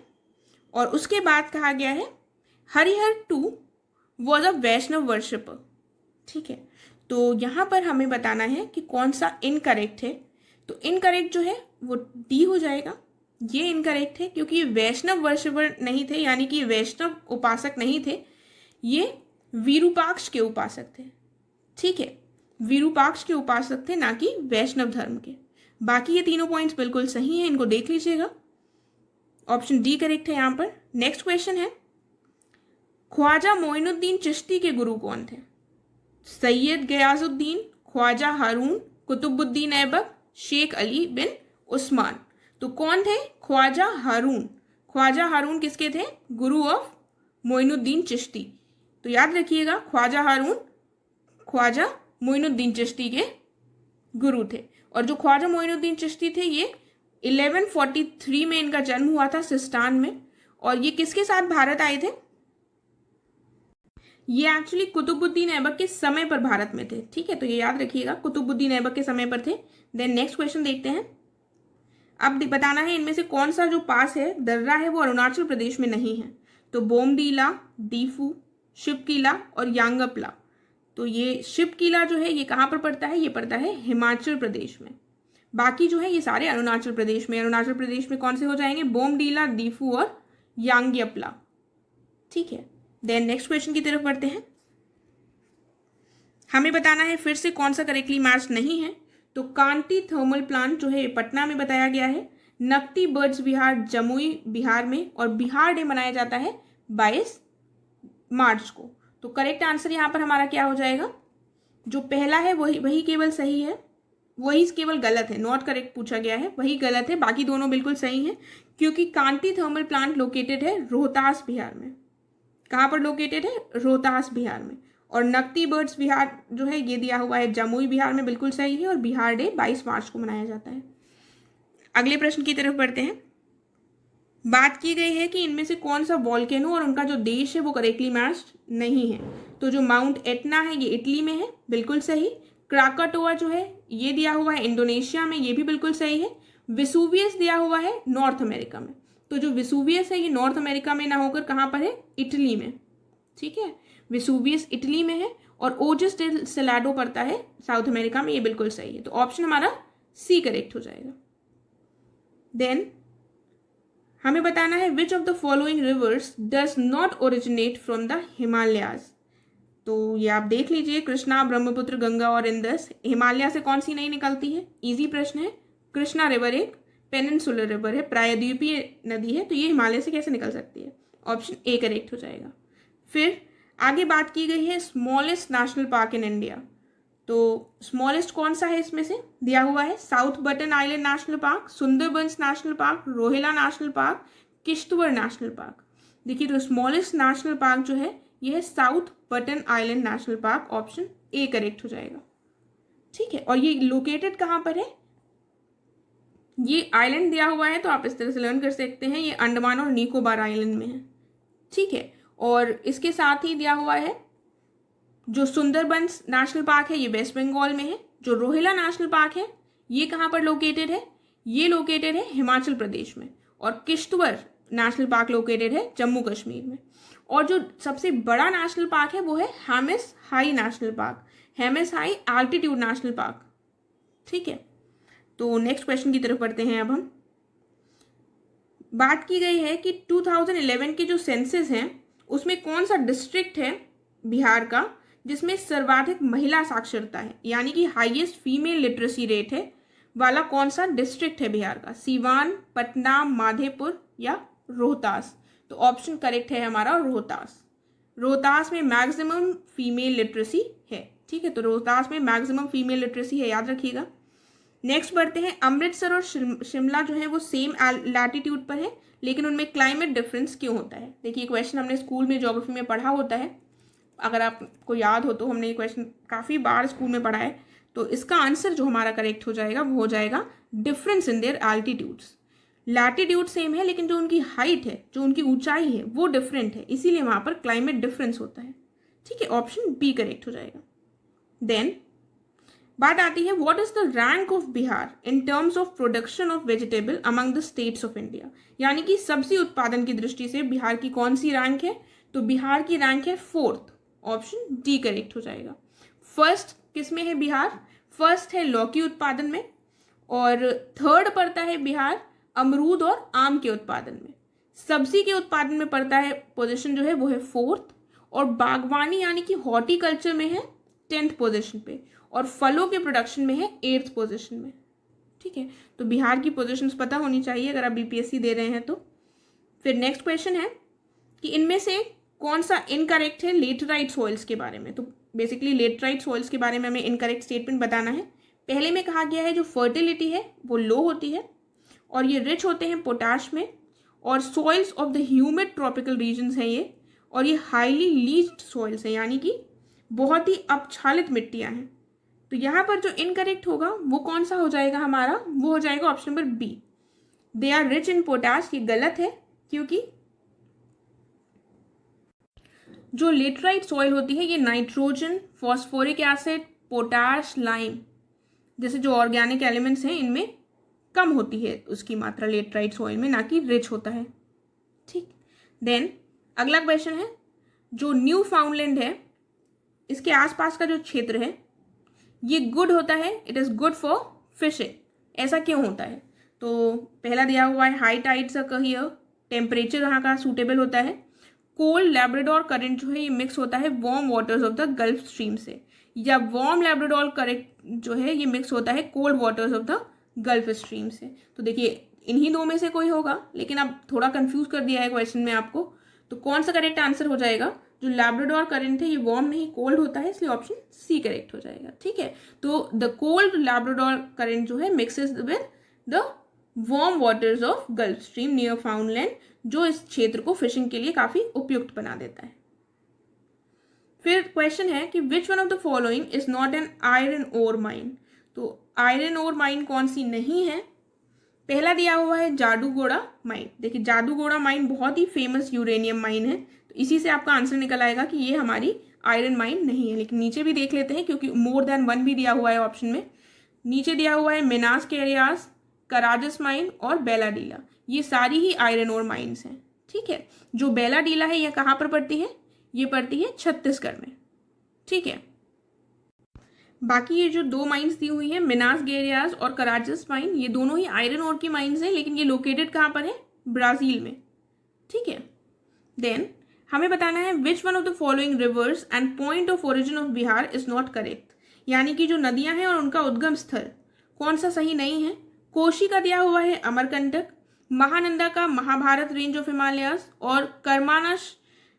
Speaker 2: और उसके बाद कहा गया है Harihara two was a Vaishnava worshipper. ठीक है, तो यहाँ पर हमें बताना है कि कौन सा इनकरेक्ट है। तो इनकरेक्ट जो है वो डी हो जाएगा। ये इनकरेक्ट है क्योंकि ये वैष्णव वर्शिपर नहीं थे, यानी कि वैष्णव उपासक नहीं थे, ये विरूपाक्ष के उपासक थे। ठीक है, विरूपाक्ष के उपासक थे, ना कि वैष्णव धर्म के। बाकी ये तीनों पॉइंट्स बिल्कुल सही हैं, इनको देख लीजिएगा। ऑप्शन डी करेक्ट है यहाँ पर। नेक्स्ट क्वेश्चन है ख्वाजा मोइनुद्दीन चिश्ती के गुरु कौन थे? सैयद गयाजुद्दीन, ख्वाजा हारून, कुतुबुद्दीन ऐबक, शेख अली बिन उस्मान। तो कौन थे? ख्वाजा हारून। ख्वाजा हारून किसके थे? गुरु ऑफ मोइनुद्दीन चिश्ती। तो याद रखिएगा, ख्वाजा हारून ख्वाजा मोइनुद्दीन चिश्ती के गुरु थे। और जो ख्वाजा मोइनुद्दीन चिश्ती थे, ये 1143 में इनका जन्म हुआ था सिस्तान में। और ये किसके साथ भारत आए थे? ये एक्चुअली कुतुबुद्दीन ऐबक के समय पर भारत में थे। ठीक है, तो ये याद रखिएगा, कुतुबुद्दीन ऐबक के समय पर थे। देन नेक्स्ट क्वेश्चन देखते हैं। अब बताना है इनमें से कौन सा जो पास है, दर्रा है, वो अरुणाचल प्रदेश में नहीं है। तो बोमडीला, डीफू, शिवकीला और यांगपला। तो ये शिवकीला जो है ये कहाँ पर पड़ता है? ये पड़ता है हिमाचल प्रदेश में। बाकी जो है ये सारे अरुणाचल प्रदेश में। अरुणाचल प्रदेश में कौन से हो जाएंगे? बोमडीला, डीफू और यांग्यपला। ठीक है, देन नेक्स्ट क्वेश्चन की तरफ बढ़ते हैं। हमें बताना है फिर से कौन सा करेक्टली मैच नहीं है। तो कांटी थर्मल प्लांट जो है पटना में बताया गया है। नकटी बर्ड्स विहार जमुई बिहार में। और बिहार डे मनाया जाता है 22 मार्च को। तो करेक्ट आंसर यहाँ पर हमारा क्या हो जाएगा? जो पहला है वही केवल सही है, वही केवल गलत है। नॉट करेक्ट पूछा गया है, वही गलत है, बाकी दोनों बिल्कुल सही है। क्योंकि कांटी थर्मल प्लांट लोकेटेड है रोहतास बिहार में। कहाँ पर लोकेटेड है? रोहतास बिहार में। और नकटी बर्ड्स बिहार जो है ये दिया हुआ है जमुई बिहार में, बिल्कुल सही है। और बिहार डे 22 मार्च को मनाया जाता है। अगले प्रश्न की तरफ बढ़ते हैं। बात की गई है कि इनमें से कौन सा वॉल्केनो और उनका जो देश है वो करेक्टली मैच नहीं है। तो जो माउंट एटना है ये इटली में है, बिल्कुल सही। क्राकाटोआ जो है ये दिया हुआ है इंडोनेशिया में, ये भी बिल्कुल सही है। विसुवियस दिया हुआ है नॉर्थ अमेरिका में। तो जो विसुवियस है ये नॉर्थ अमेरिका में ना होकर कहाँ पर है? इटली में। ठीक है, विसुवियस इटली में है। और ओजिस डेल सेलाडो पड़ता है साउथ अमेरिका में, ये बिल्कुल सही है। तो ऑप्शन हमारा सी करेक्ट हो जाएगा। देन हमें बताना है विच of the following rivers does not originate from the Himalayas. तो ये आप देख लीजिए, कृष्णा, ब्रह्मपुत्र, गंगा और इंदस। हिमालय से कौन सी नहीं निकलती है? इजी प्रश्न है। कृष्णा रिवर एक पेनिनसुलर रिवर है, प्रायद्वीपीय नदी है, तो ये हिमालय से कैसे निकल सकती है? ऑप्शन ए करेक्ट हो जाएगा। फिर आगे बात की गई है smallest national park in India. तो स्मॉलेस्ट कौन सा है इसमें से? दिया हुआ है South Button Island National Park, Sundarbans national park, Rohila national park, Kishtwar national park. देखिए, तो स्मॉलेस्ट नेशनल पार्क जो है ये है South Button Island National Park. Option A correct हो जाएगा। ठीक है, और ये लोकेटेड कहाँ पर है? ये आइलैंड दिया हुआ है तो आप इस तरह से लर्न कर सकते हैं, ये अंडमान और निकोबार आइलैंड में है। ठीक है, और इसके साथ ही दिया हुआ है जो सुंदरबंस नेशनल पार्क है ये वेस्ट बंगाल में है। जो रोहिला नेशनल पार्क है ये कहाँ पर लोकेटेड है? ये लोकेटेड है हिमाचल प्रदेश में। और किश्तवाड़ नेशनल पार्क लोकेटेड है जम्मू कश्मीर में। और जो सबसे बड़ा नेशनल पार्क है वो है Hemis high national park, Hemis high altitude national park. ठीक है, तो नेक्स्ट क्वेश्चन की तरफ बढ़ते हैं। अब हम बात की गई है कि 2011 के जो सेंसस हैं उसमें कौन सा डिस्ट्रिक्ट है बिहार का जिसमें सर्वाधिक महिला साक्षरता है, यानी कि हाईएस्ट फीमेल लिटरेसी रेट है वाला कौन सा डिस्ट्रिक्ट है बिहार का? सीवान, पटना, माधेपुर या रोहतास? तो ऑप्शन करेक्ट है हमारा रोहतास। रोहतास में मैक्सिमम फीमेल लिटरेसी है। ठीक है, तो रोहतास में मैक्सिमम फीमेल लिटरेसी है, याद रखिएगा। नेक्स्ट बढ़ते हैं। अमृतसर और शिमला जो है वो सेम लैटिट्यूड पर है, लेकिन उनमें क्लाइमेट डिफरेंस क्यों होता है? देखिए, क्वेश्चन हमने स्कूल में ज्योग्राफी में पढ़ा होता है, अगर आपको याद हो तो हमने ये क्वेश्चन काफ़ी बार स्कूल में पढ़ा है। तो इसका आंसर जो हमारा करेक्ट हो जाएगा वो हो जाएगा difference in their altitudes. Latitude same है लेकिन जो उनकी हाइट है, जो उनकी ऊंचाई है वो डिफरेंट है, इसीलिए वहाँ पर क्लाइमेट डिफरेंस होता है। ठीक है, ऑप्शन बी करेक्ट हो जाएगा। देन बात आती है what is the rank of Bihar in terms of production of vegetable among the states of India, यानी कि सब्जी उत्पादन की दृष्टि से बिहार की कौन सी रैंक है? तो बिहार की रैंक है 4th, ऑप्शन डी करेक्ट हो जाएगा। फर्स्ट किस में है बिहार? फर्स्ट है लौकी उत्पादन में, और 3rd पड़ता है बिहार अमरूद और आम के उत्पादन में। सब्जी के उत्पादन में पड़ता है पोजीशन जो है वो है 4th, और बागवानी यानी कि हॉर्टिकल्चर में है 10th पोजीशन पे, और फलों के प्रोडक्शन में है 8th पोजीशन में। ठीक है, तो बिहार की पोजीशंस पता होनी चाहिए अगर आप बीपीएससी दे रहे हैं तो। फिर नेक्स्ट क्वेश्चन है कि इनमें से कौन सा इनकरेक्ट है लेटराइट सॉइल्स के बारे में। तो बेसिकली लेटराइट सॉइल्स के बारे में हमें इनकरेक्ट स्टेटमेंट बताना है। पहले में कहा गया है जो फर्टिलिटी है वो लो होती है, और ये रिच होते हैं पोटाश में, और soils of the humid tropical regions हैं ये, और ये हाईली लीच्ड सॉइल्स हैं, यानी कि बहुत ही अपक्षालित मिट्टियां हैं। तो यहाँ पर जो इनकरेक्ट होगा वो कौन सा हो जाएगा हमारा? वो हो जाएगा option number B, they are rich in potash. ये गलत है, क्योंकि जो लेटराइट सॉइल होती है ये nitrogen, phosphoric acid, potash, lime जैसे जो ऑर्गेनिक एलिमेंट्स हैं इनमें कम होती है उसकी मात्रा लेटराइट सॉइल में, ना कि रिच होता है। ठीक, देन अगला क्वेश्चन है जो न्यू फाउंडलैंड है इसके आसपास का जो क्षेत्र है ये गुड होता है, it is good for fishing. ऐसा क्यों होता है? तो पहला दिया हुआ है high tides occur here, temperature यहाँ का सूटेबल होता है, कोल्ड लैब्राडोर करंट जो है ये मिक्स होता है warm waters of the gulf stream से, या वार्म लैब्राडोर करंट जो है ये मिक्स होता है cold waters of the gulf stream से। तो देखिए इन्हीं दो में से कोई होगा, लेकिन अब थोड़ा कंफ्यूज कर दिया है क्वेश्चन में आपको। तो कौन सा करेक्ट आंसर हो जाएगा? जो लैब्राडोर करंट है ये वार्म नहीं कोल्ड होता है, इसलिए ऑप्शन सी करेक्ट हो जाएगा। ठीक है, तो द कोल्ड लैब्राडोर करंट जो है mixes with the warm waters of gulf stream near फाउंडलैंड, जो इस क्षेत्र को फिशिंग के लिए काफी उपयुक्त बना देता है। फिर क्वेश्चन है कि which one of the following is not an iron ore mine. तो आयरन ओर माइन कौन सी नहीं है? पहला दिया हुआ है जादूगोड़ा माइन। देखिए जादूगोड़ा माइन बहुत ही फेमस यूरेनियम माइन है, तो इसी से आपका आंसर निकल आएगा कि ये हमारी आयरन माइन नहीं है। लेकिन नीचे भी देख लेते हैं, क्योंकि मोर देन वन भी दिया हुआ है ऑप्शन में। नीचे दिया हुआ है मिनास केरियास, कराजस माइन और बेलाडीला, ये सारी ही आयरन ओर माइन्स हैं। ठीक है, जो बेलाडीला है यह कहाँ पर पड़ती है? ये पड़ती है छत्तीसगढ़ में। ठीक है, बाकी ये जो दो माइंस दी हुई है मिनास गेरियास और कराजस माइन, ये दोनों ही आयरन ओर की माइंस हैं, लेकिन ये लोकेटेड कहाँ पर है? ब्राजील में। ठीक है, देन हमें बताना है विच one of the following rivers and point of origin of Bihar is not correct, यानी कि जो नदियां हैं और उनका उद्गम स्थल कौन सा सही नहीं है। कोशी का दिया हुआ है अमरकंटक, महानंदा का महाभारत रेंज ऑफ हिमालयास, और कर्मानश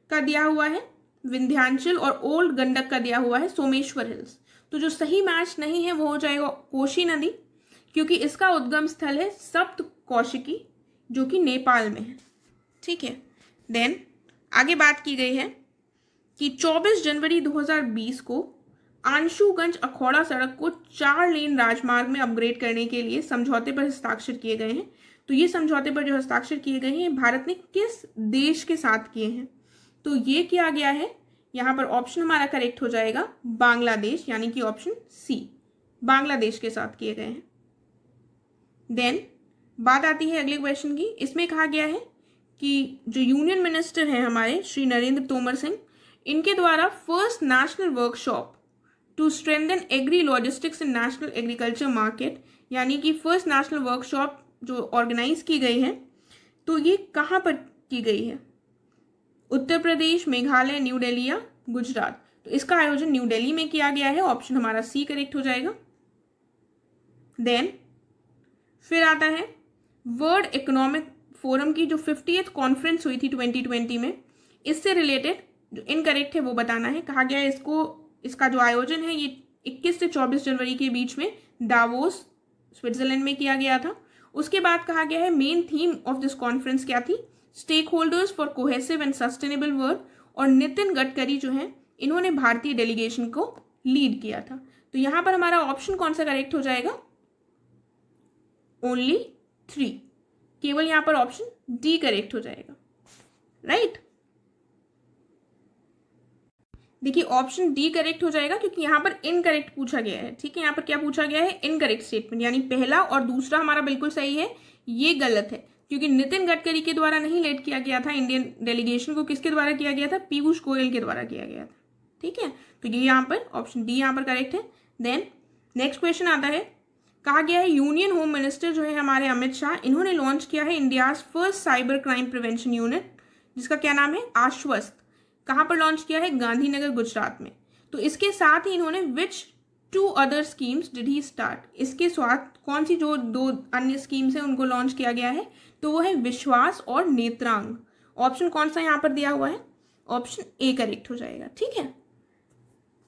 Speaker 2: का दिया हुआ है विंध्याचल, और ओल्ड गंडक का दिया हुआ है सोमेश्वर हिल्स। तो जो सही मैच नहीं है वो हो जाएगा कोशी नदी, क्योंकि इसका उद्गम स्थल है सप्त कौशिकी जो कि नेपाल में है। ठीक है, देन आगे बात की गई है कि 24 जनवरी 2020 को आंशुगंज अखौड़ा सड़क को 4 लेन राजमार्ग में अपग्रेड करने के लिए समझौते पर हस्ताक्षर किए गए हैं। तो ये समझौते पर जो हस्ताक्षर किए गए हैं भारत ने किस देश के साथ किए हैं? तो ये किया गया है, यहाँ पर ऑप्शन हमारा करेक्ट हो जाएगा बांग्लादेश, यानी कि ऑप्शन सी, बांग्लादेश के साथ किए गए हैं। देन बात आती है अगले क्वेश्चन की। इसमें कहा गया है कि जो यूनियन मिनिस्टर हैं हमारे श्री नरेंद्र तोमर सिंह, इनके द्वारा first national workshop to strengthen agri logistics in national agriculture market, यानी कि फर्स्ट नेशनल वर्कशॉप जो ऑर्गेनाइज की गई है, तो ये कहाँ पर की गई है? उत्तर प्रदेश, मेघालय, न्यू दिल्ली या गुजरात। तो इसका आयोजन न्यू दिल्ली में किया गया है, ऑप्शन हमारा सी करेक्ट हो जाएगा। देन फिर आता है वर्ल्ड इकोनॉमिक फोरम की जो 50th कॉन्फ्रेंस हुई थी 2020 में, इससे रिलेटेड जो इनकरेक्ट है वो बताना है। कहा गया है इसका जो आयोजन है ये 21 से 24 जनवरी के बीच में दावोस स्विट्जरलैंड में किया गया था। उसके बाद कहा गया है main theme of this conference क्या थी? Stakeholders for cohesive and sustainable world, और नितिन गडकरी जो है इन्होंने भारतीय डेलीगेशन को लीड किया था। तो यहां पर हमारा ऑप्शन कौन सा करेक्ट हो जाएगा? ओनली 3, केवल यहां पर ऑप्शन डी करेक्ट हो जाएगा, राइट। देखिए ऑप्शन डी करेक्ट हो जाएगा क्योंकि यहाँ पर इनकरेक्ट पूछा गया है। ठीक है, यहाँ पर क्या पूछा गया है? इनकरेक्ट स्टेटमेंट, यानी पहला और दूसरा हमारा बिल्कुल सही है, ये गलत है क्योंकि नितिन गडकरी के द्वारा नहीं लेड किया गया था इंडियन डेलीगेशन को, किसके द्वारा किया गया था? पीयूष गोयल के द्वारा किया गया था। ठीक है, तो ये यहाँ पर ऑप्शन डी यहाँ पर करेक्ट है। देन नेक्स्ट क्वेश्चन आता है, कहा गया है यूनियन होम मिनिस्टर जो है हमारे अमित शाह, इन्होंने लॉन्च किया है India's first cyber crime prevention unit, जिसका क्या नाम है? आश्वस्त। कहाँ पर लॉन्च किया है? गांधीनगर, गुजरात में। तो इसके साथ ही इन्होंने विच 2 other schemes did he start, इसके साथ कौन सी जो 2 अन्य स्कीम्स हैं उनको लॉन्च किया गया है? तो वो है विश्वास और नेत्रांग। ऑप्शन कौन सा यहाँ पर दिया हुआ है? ऑप्शन ए करेक्ट हो जाएगा। ठीक है,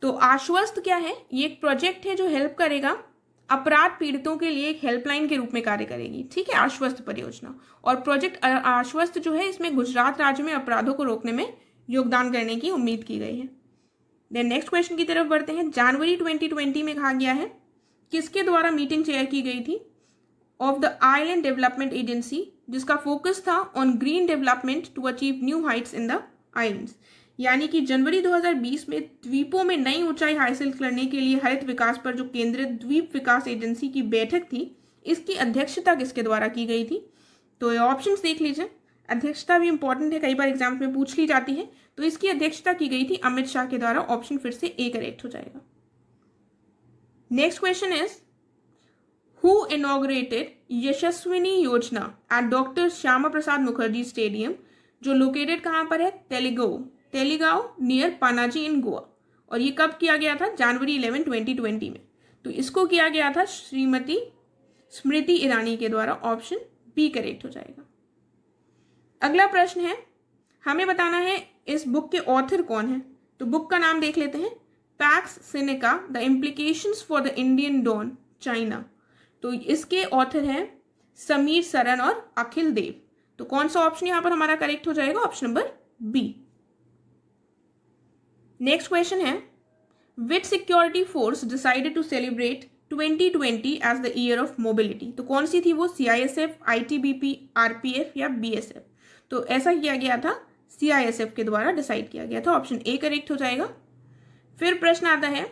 Speaker 2: तो आश्वस्त क्या है? ये एक प्रोजेक्ट है जो हेल्प करेगा अपराध पीड़ितों के लिए, एक हेल्पलाइन के रूप में कार्य करेगी। ठीक है, आश्वस्त परियोजना। और प्रोजेक्ट आश्वस्त जो है इसमें गुजरात राज्य में अपराधों को रोकने में योगदान करने की उम्मीद की गई है। देन नेक्स्ट क्वेश्चन की तरफ बढ़ते हैं। जनवरी 2020 में कहा गया है किसके द्वारा मीटिंग चेयर की गई थी? Of the island development agency, जिसका फोकस था on green development to achieve new heights in the islands. यानी कि जनवरी 2020 में द्वीपों में नई ऊंचाई हासिल करने के लिए हरित विकास पर जो केंद्रित द्वीप विकास एजेंसी की बैठक थी, इसकी अध्यक्षता किसके द्वारा की गई थी? तो ये ऑप्शंस देख लीजिए, अध्यक्षता भी इंपॉर्टेंट है, कई बार एग्जाम में पूछ ली जाती है। तो इसकी अध्यक्षता की गई थी अमित शाह के द्वारा। ऑप्शन फिर से ए करेक्ट हो जाएगा। Next question is, who inaugurated Yashaswini Yojana at doctor Shyama Prasad Mukherjee stadium, जो लोकेटेड कहाँ पर है? Taleigao near Panaji in Goa. और ये कब किया गया था? जनवरी 11, 2020 में। तो इसको किया गया था श्रीमती स्मृति ईरानी के द्वारा। ऑप्शन बी करेक्ट हो जाएगा। अगला प्रश्न है, हमें बताना है इस बुक के ऑथर कौन है। तो बुक का नाम देख लेते हैं, Pax Sinica the implications for the Indian dawn China. तो इसके ऑथर हैं समीर सरन और अखिल देव। तो कौन सा ऑप्शन यहां पर हमारा करेक्ट हो जाएगा? Option number B. Next question है, which security force decided to celebrate 2020 as the year of mobility. तो कौन सी थी वो? CISF, ITBP, RPF या BSF। तो ऐसा किया गया था, CISF के द्वारा डिसाइड किया गया था। ऑप्शन ए करेक्ट हो जाएगा। फिर प्रश्न आता है,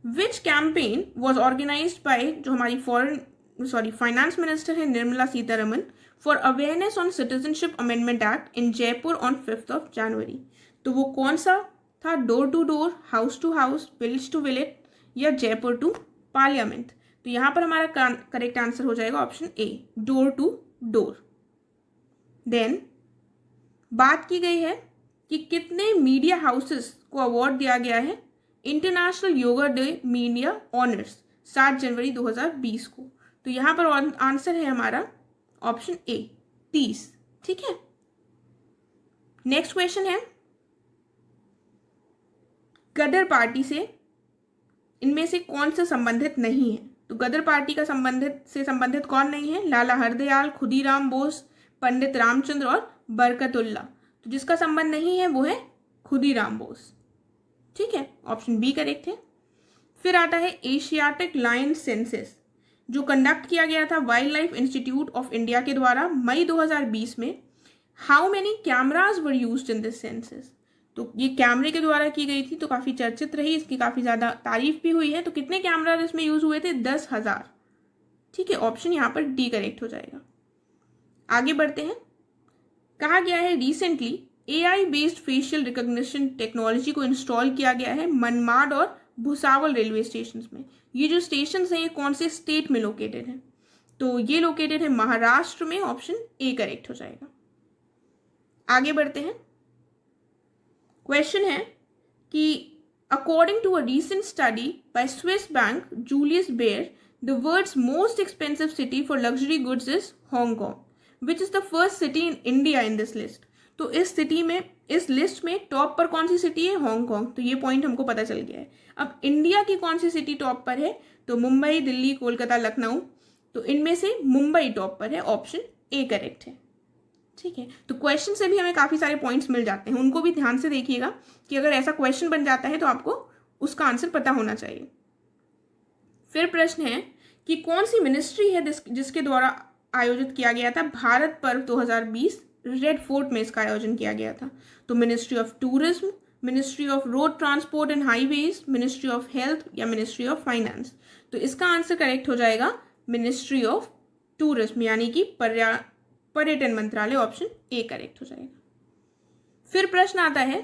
Speaker 2: which campaign was organised by जो हमारी फाइनेंस मिनिस्टर है Nirmala Sitharaman for awareness on citizenship amendment act in Jaipur on 5 January. तो वो कौन सा था? Door to door, house to house, village to village या जयपुर टू पार्लियामेंट। तो यहां पर हमारा करेक्ट आंसर हो जाएगा option A, door to door. Then बात की गई है कि कितने मीडिया हाउसेस को अवार्ड दिया गया है international yoga day media honours 7 जनवरी 2020 को। तो यहां पर आंसर है हमारा ऑप्शन ए, 30। ठीक है, नेक्स्ट क्वेश्चन है, गदर पार्टी से इनमें से कौन से संबंधित नहीं है? तो गदर पार्टी का संबंधित कौन नहीं है? लाला हरदयाल, खुदीराम बोस, पंडित रामचंद्र और बरकतुल्ला। तो जिसका संबंध नहीं है वो है खुदीराम बोस। ठीक है, ऑप्शन बी करेक्ट है। फिर आता है एशियाटिक लायन सेंसस, जो कंडक्ट किया गया था wild life institute of India के द्वारा मई 2020 में। How many cameras were used in this census. तो ये कैमरे के द्वारा की गई थी, तो काफी चर्चित रही, इसकी काफी ज्यादा तारीफ भी हुई है। तो कितने कैमरा इसमें यूज हुए थे? 10,000। ठीक है, ऑप्शन यहाँ पर डी करेक्ट हो जाएगा। आगे बढ़ते हैं। कहा गया है recently AI based facial recognition technology को इंस्टॉल किया गया है मनमाड और भुसावल रेलवे स्टेशन में। ये जो स्टेशन हैं ये कौन से स्टेट में लोकेटेड हैं? तो ये लोकेटेड है महाराष्ट्र में। ऑप्शन ए करेक्ट हो जाएगा। आगे बढ़ते हैं। क्वेश्चन है कि according to a recent study by Swiss bank Julius Baer, the world's most expensive city for luxury goods is Hong Kong, which is the first city in India in this list. तो इस list में top पर कौन सी city है? Hong Kong. तो ये point हमको पता चल गया है। अब इंडिया की कौन सी सिटी टॉप पर है? तो मुंबई, दिल्ली, कोलकाता, लखनऊ। तो इनमें से मुंबई टॉप पर है। ऑप्शन ए करेक्ट है। ठीक है, तो क्वेश्चन से भी हमें काफी सारे पॉइंट्स मिल जाते हैं, उनको भी ध्यान से देखिएगा कि अगर ऐसा क्वेश्चन बन जाता है तो आपको उसका आंसर पता होना चाहिए। फिर प्रश्न है कि कौन सी मिनिस्ट्री है जिसके द्वारा आयोजित किया गया था भारत पर्व 2020, रेड फोर्ट में इसका आयोजन किया गया था। तो ministry of tourism, ministry of road transport and highways, ministry of health या मिनिस्ट्री ऑफ फाइनेंस? तो इसका आंसर करेक्ट हो जाएगा मिनिस्ट्री ऑफ टूरिज्म यानी कि पर्यटन मंत्रालय, ऑप्शन ए करेक्ट हो जाएगा। फिर प्रश्न आता है,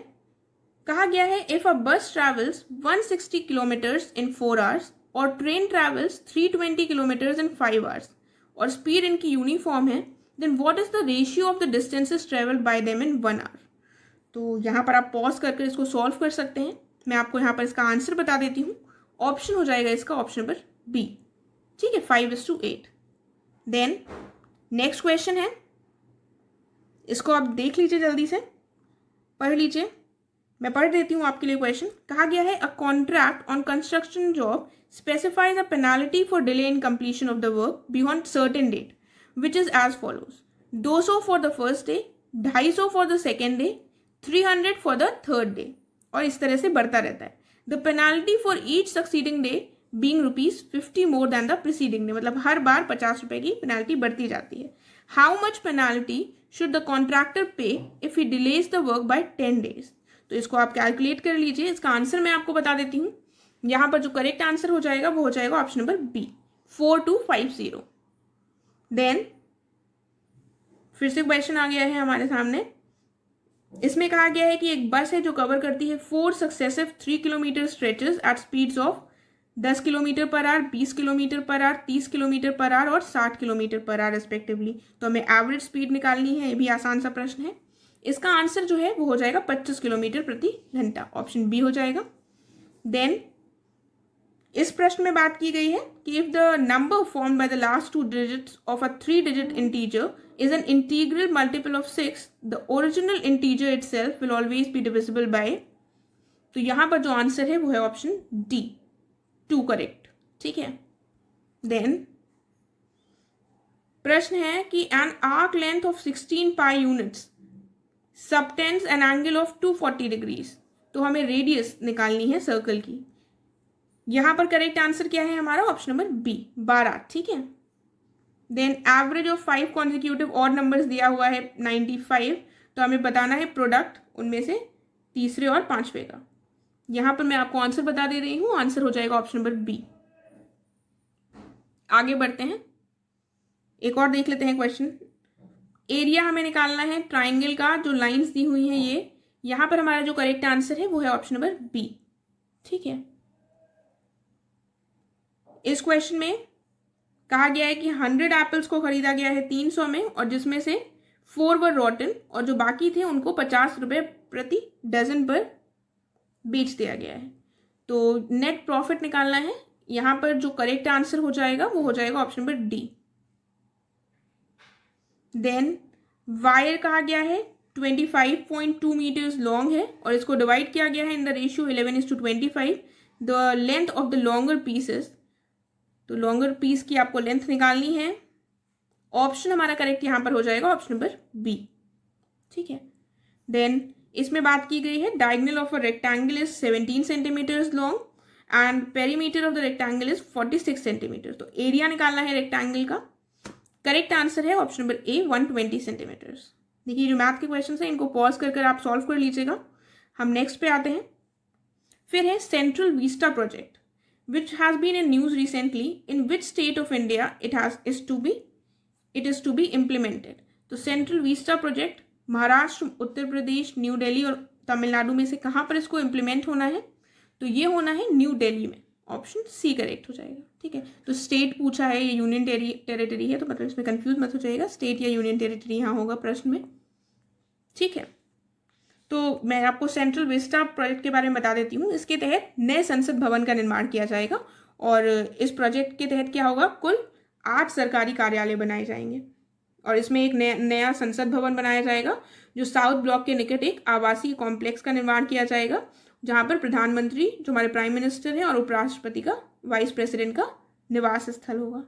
Speaker 2: कहा गया है if a bus travels 160 kilometres in 4 hours और train travels 320 kilometres in 5 hours और स्पीड इनकी यूनिफॉर्म है, then what is the ratio of the distances travelled by them in 1 hour? तो यहाँ पर आप पॉज करके इसको सॉल्व कर सकते हैं। मैं आपको यहाँ पर इसका आंसर बता देती हूँ। ऑप्शन हो जाएगा इसका ऑप्शन नंबर बी, ठीक है, 5:8। देन नेक्स्ट क्वेश्चन है, इसको आप देख लीजिए, जल्दी से पढ़ लीजिए, मैं पढ़ देती हूँ आपके लिए क्वेश्चन। कहा गया है a contract on construction job specifies a penalty for delay in completion of the work beyond certain date which is as follows: 200 for the first day, 250 for the second day, 300 for the third day, और इस तरह से बढ़ता रहता है। The penalty for each succeeding day being ₹50 more than the preceding day, मतलब हर बार 50 रुपए की पेनाल्टी बढ़ती जाती है। How much penalty should the contractor pay if he delays the work by 10 days? तो इसको आप कैलकुलेट कर लीजिए। इसका आंसर मैं आपको बता देती हूँ। यहाँ पर जो करेक्ट आंसर हो जाएगा वो हो जाएगा ऑप्शन नंबर बी, 4250। देन फिर से क्वेश्चन आ गया है हमारे सामने। इसमें कहा गया है कि एक बस है जो कवर करती है 4 successive 3 kilometre stretches at speeds of 10 kilometre per hour, 20 kilometre per hour, 30 kilometre per hour और 60 किलोमीटर पर आवर रिस्पेक्टिवली। तो हमें एवरेज स्पीड निकालनी है, ये भी आसान सा प्रश्न है। इसका आंसर जो है वो हो जाएगा 25 किलोमीटर प्रति घंटा, ऑप्शन बी हो जाएगा। देन इस प्रश्न में बात की गई है कि if the number formed by the last 2 digits of a 3 digit integer is an integral multiple of 6, the original integer itself will always be divisible by, तो यहां पर जो आंसर है वो है ऑप्शन डी, 2 करेक्ट, ठीक है। देन प्रश्न है कि an arc length of 16 pi units subtends an angle of 240 degrees, तो हमें रेडियस निकालनी है सर्कल की। यहां पर करेक्ट आंसर क्या है हमारा, ऑप्शन नंबर बी, 12, ठीक है। Then average of 5 consecutive odd numbers दिया हुआ है 95, तो हमें बताना है प्रोडक्ट उनमें से तीसरे और पांचवे का। यहां पर मैं आपको आंसर बता दे रही हूं, आंसर हो जाएगा ऑप्शन नंबर बी। आगे बढ़ते हैं, एक और देख लेते हैं क्वेश्चन। एरिया हमें निकालना है ट्राइंगल का, जो लाइंस दी हुई हैं ये, यहां पर हमारा जो करेक्ट आंसर है वो है ऑप्शन नंबर बी, ठीक है। इस क्वेश्चन में कहा गया है कि 100 एप्पल्स को खरीदा गया है 300 में, और जिसमें से 4 वर रॉटन और जो बाकी थे उनको 50 रुपये प्रति डजन पर बेच दिया गया है। तो नेट प्रॉफिट निकालना है। यहां पर जो करेक्ट आंसर हो जाएगा वो हो जाएगा option number D. Then wire कहा गया है 25.2 मीटर्स लॉन्ग है और इसको डिवाइड किया गया है in the ratio 11:25। The length of the longer pieces, तो लॉन्गर पीस की आपको लेंथ निकालनी है। ऑप्शन हमारा करेक्ट यहां पर हो जाएगा ऑप्शन नंबर बी, ठीक है। देन इसमें बात की गई है diagonal of a rectangle is 17 centimetres long and perimeter of the rectangle is 46 centimetre. तो एरिया निकालना है रेक्टेंगल का। करेक्ट आंसर है ऑप्शन नंबर ए, 120 सेंटीमीटर्स। देखिए जो मैथ के क्वेश्चन है इनको पॉज कर आप सॉल्व कर लीजिएगा। हम नेक्स्ट पे आते हैं। फिर है central Vista project which has been in news recently, in which state of India it is to be implemented। तो central Vista project Maharashtra, Uttar Pradesh, new Delhi और तमिलनाडु में से कहाँ पर इसको इम्प्लीमेंट होना है? तो ये होना है न्यू दिल्ली में, ऑप्शन सी करेक्ट हो जाएगा, ठीक है। तो स्टेट पूछा है, ये यूनियन टेरिटरी है, तो मतलब इसमें कंफ्यूज मत हो जाएगा, स्टेट या यूनियन टेरिटरी यहाँ होगा प्रश्न में, ठीक है। तो मैं आपको सेंट्रल विस्टा प्रोजेक्ट के बारे में बता देती हूँ। इसके तहत नए संसद भवन का निर्माण किया जाएगा और इस प्रोजेक्ट के तहत क्या होगा, कुल 8 सरकारी कार्यालय बनाए जाएंगे और इसमें एक नया संसद भवन बनाया जाएगा जो साउथ ब्लॉक के निकट एक आवासीय कॉम्प्लेक्स का निर्माण किया जाएगा, जहाँ पर प्रधानमंत्री जो हमारे प्राइम मिनिस्टर हैं और उपराष्ट्रपति का, वाइस प्रेसिडेंट का निवास स्थल होगा।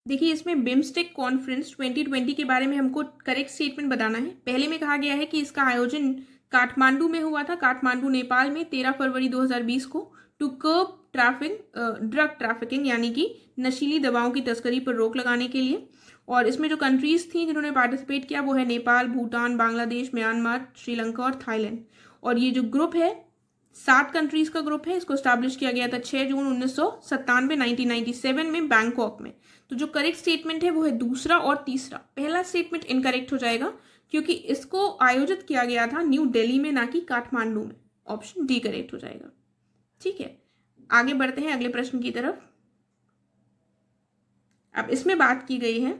Speaker 2: देखिए इसमें बिम्स्टेक कॉन्फ्रेंस 2020 के बारे में हमको करेक्ट स्टेटमेंट बताना है। पहले में कहा गया है कि इसका आयोजन काठमांडू में हुआ था, काठमांडू नेपाल में 13 फरवरी 2020 को, टू कर्ब ड्रग ट्रैफिकिंग यानी कि नशीली दवाओं की तस्करी पर रोक लगाने के लिए। और इसमें जो कंट्रीज थी जिन्होंने पार्टिसिपेट किया वो है नेपाल, भूटान, बांग्लादेश, म्यांमार, श्रीलंका और थाईलैंड। और ये जो ग्रुप है 7 कंट्रीज का ग्रुप है, इसको स्टैब्लिश किया गया था 6 जून 1997 1997 में बैंकॉक में। तो जो करेक्ट स्टेटमेंट है वो है दूसरा और तीसरा। पहला स्टेटमेंट इनकरेक्ट हो जाएगा क्योंकि इसको आयोजित किया गया था न्यू दिल्ली में, ना कि काठमांडू में। ऑप्शन डी करेक्ट हो जाएगा। ठीक है, आगे बढ़ते हैं अगले प्रश्न की तरफ। अब इसमें बात की गई है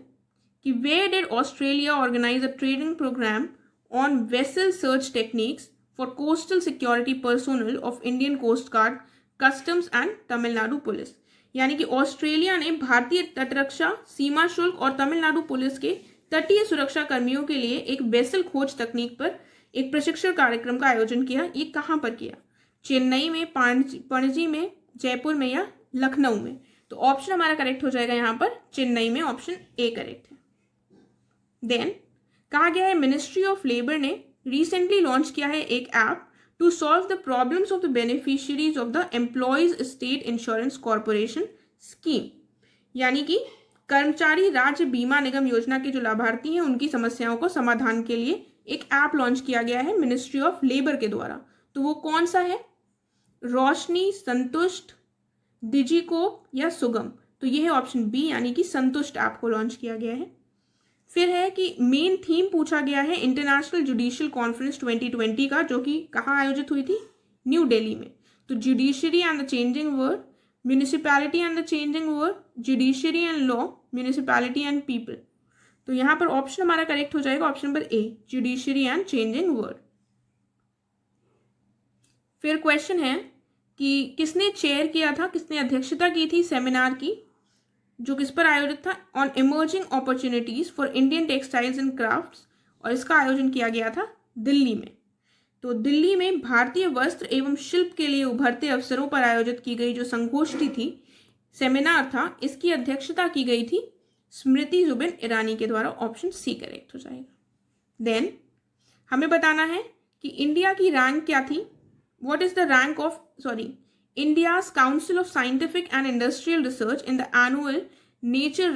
Speaker 2: कि where did Australia organise a training programme on vessel search techniques for coastal security personnel of Indian coast guard, customs and Tamil Nadu police. यानी कि ऑस्ट्रेलिया ने भारतीय तटरक्षा, सीमा शुल्क और तमिलनाडु पुलिस के तटीय सुरक्षा कर्मियों के लिए एक वेसल खोज तकनीक पर एक प्रशिक्षण कार्यक्रम का आयोजन किया। ये कहां पर किया? चेन्नई में, पणजी में, जयपुर में या लखनऊ में? तो ऑप्शन हमारा करेक्ट हो जाएगा यहां पर चेन्नई में। ऑप्शन ए करेक्ट है। देन कहा गया है मिनिस्ट्री ऑफ लेबर ने रिसेंटली लॉन्च किया है एक app to solve the problems of the beneficiaries of the employees state insurance corporation scheme. यानी कि कर्मचारी राज्य बीमा निगम योजना के जो लाभार्थी हैं उनकी समस्याओं को समाधान के लिए एक ऐप लॉन्च किया गया है मिनिस्ट्री ऑफ लेबर के द्वारा। तो वो कौन सा है? रोशनी, संतुष्ट, डिजिकोप या सुगम? तो ये है ऑप्शन बी, यानी कि संतुष्ट ऐप को लॉन्च किया गया है। फिर है कि मेन थीम पूछा गया है इंटरनेशनल जुडिशियल कॉन्फ्रेंस 2020 का, जो कि कहाँ आयोजित हुई थी? न्यू दिल्ली में। तो judiciary and the changing world, municipality and the changing world, judiciary and law, municipality and people. तो यहाँ पर ऑप्शन हमारा करेक्ट हो जाएगा option number A, judiciary and changing world. फिर क्वेश्चन है कि किसने चेयर किया था, किसने अध्यक्षता की थी सेमिनार की, जो किस पर आयोजित था? On emerging opportunities for Indian textiles and crafts, और इसका आयोजन किया गया था दिल्ली में। तो दिल्ली में भारतीय वस्त्र एवं शिल्प के लिए उभरते अवसरों पर आयोजित की गई जो संगोष्ठी थी, सेमिनार था, इसकी अध्यक्षता की गई थी स्मृति जुबिन ईरानी के द्वारा। ऑप्शन सी करेक्ट हो जाएगा। देन हमें बताना है कि इंडिया की रैंक क्या थी। What is the rank of India's Council of Scientific and Industrial Research in the annual Nature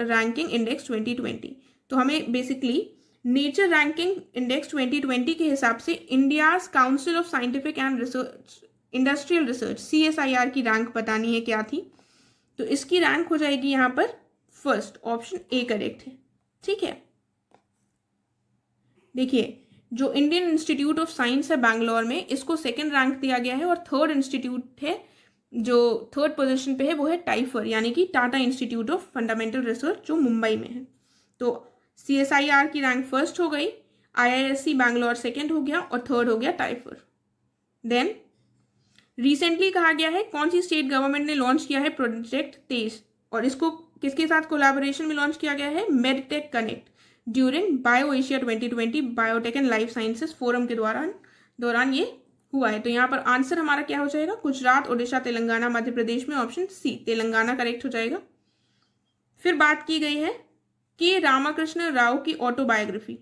Speaker 2: Ranking Index 2020। तो हमें बेसिकली नेचर रैंकिंग इंडेक्स 2020 के हिसाब से India's council of scientific and research industrial research CSIR की rank बतानी है क्या थी। तो इसकी रैंक हो जाएगी यहाँ पर फर्स्ट। ऑप्शन ए करेक्ट है। ठीक है, देखिए जो इंडियन इंस्टीट्यूट ऑफ साइंस है बैंगलोर में, इसको सेकंड रैंक दिया गया है। और थर्ड इंस्टीट्यूट है जो थर्ड पोजीशन पे है वो है टाइफर, यानी कि Tata institute of fundamental research, जो मुंबई में है। तो CSIR की रैंक फर्स्ट हो गई, IISc बैंगलोर सेकंड हो गया और थर्ड हो गया टाइफर। देन रिसेंटली कहा गया है कौन सी स्टेट गवर्नमेंट ने लॉन्च किया है प्रोजेक्ट तेज, और इसको किसके साथ कोलैबोरेशन में लॉन्च किया गया है? Medtech connect during bio Asia 2020 biotech and life sciences forum के दौरान ये हुआ है। तो यहाँ पर आंसर हमारा क्या हो जाएगा? गुजरात, ओडिशा, तेलंगाना, मध्य प्रदेश में ऑप्शन सी तेलंगाना करेक्ट हो जाएगा। फिर बात की गई है के रामाकृष्ण राव की autobiography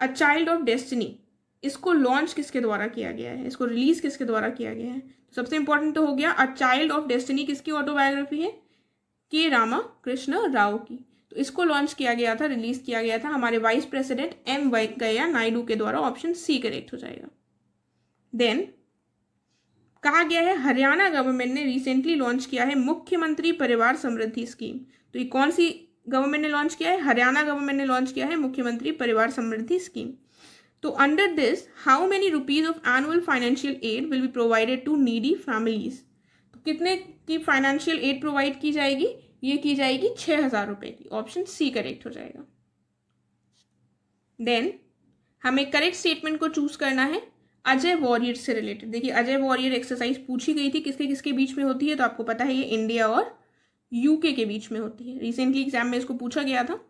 Speaker 2: a child of destiny, इसको लॉन्च किसके द्वारा किया गया है, इसको रिलीज किसके द्वारा किया गया है? तो सबसे इंपॉर्टेंट तो हो गया अ चाइल्ड ऑफ डेस्टिनी किसकी ऑटोबायोग्राफी है? के रामाकृष्ण राव की। तो इसको लॉन्च किया गया था, रिलीज किया गया था हमारे vice president M Venkaiah Naidu के द्वारा। ऑप्शन सी करेक्ट हो जाएगा। देन कहा गया है हरियाणा गवर्नमेंट ने रिसेंटली लॉन्च किया है मुख्यमंत्री परिवार समृद्धि स्कीम। तो ये कौन सी गवर्नमेंट ने लॉन्च किया है? हरियाणा गवर्नमेंट ने लॉन्च किया है मुख्यमंत्री परिवार समृद्धि स्कीम। तो under this how many rupees of annual financial aid will be provided to needy families? तो कितने की फाइनेंशियल एड प्रोवाइड की जाएगी? ये की जाएगी 6,000 रुपए की। ऑप्शन सी करेक्ट हो जाएगा। देन हमें करेक्ट स्टेटमेंट को चूज करना है अजय वॉरियर से रिलेटेड। देखिए अजय वॉरियर एक्सरसाइज पूछी गई थी, किसके किसके बीच में होती है? तो आपको पता है ये इंडिया और यूके के बीच में होती है। रिसेंटली एग्जाम में इसको पूछा गया था।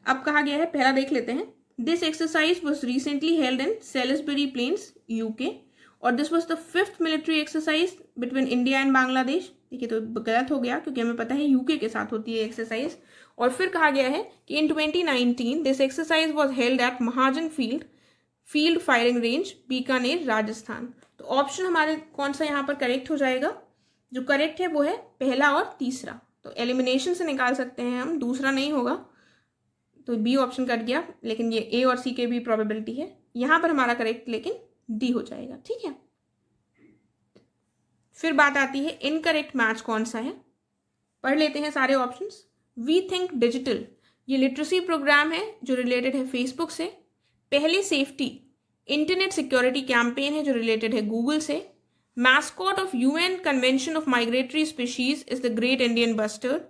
Speaker 2: अब कहा गया है, पहला देख लेते हैं। This exercise was recently held in Salisbury plains UK और this was the 5th military exercise between India and Bangladesh. देखिए तो गलत हो गया क्योंकि हमें पता है यूके के साथ होती है एक्सरसाइज। और फिर कहा गया है कि इन 2019 this exercise was held at Mahajan field firing range, Bikaner, Rajasthan. तो ऑप्शन हमारे कौन सा यहाँ पर करेक्ट हो जाएगा? जो करेक्ट है वो है पहला और तीसरा। तो एलिमिनेशन से निकाल सकते हैं हम, दूसरा नहीं होगा, तो बी ऑप्शन कट गया। लेकिन ये ए और सी के भी प्रोबेबिलिटी है। यहाँ पर हमारा करेक्ट लेकिन डी हो जाएगा। ठीक है, फिर बात आती है इनकरेक्ट मैच कौन सा है। पढ़ लेते हैं सारे ऑप्शंस। वी थिंक डिजिटल, ये लिटरेसी प्रोग्राम है जो रिलेटेड है फेसबुक से। पहले सेफ्टी, इंटरनेट सिक्योरिटी कैंपेन है जो रिलेटेड है गूगल से। Mascot of UN convention of migratory species is the great Indian bustard.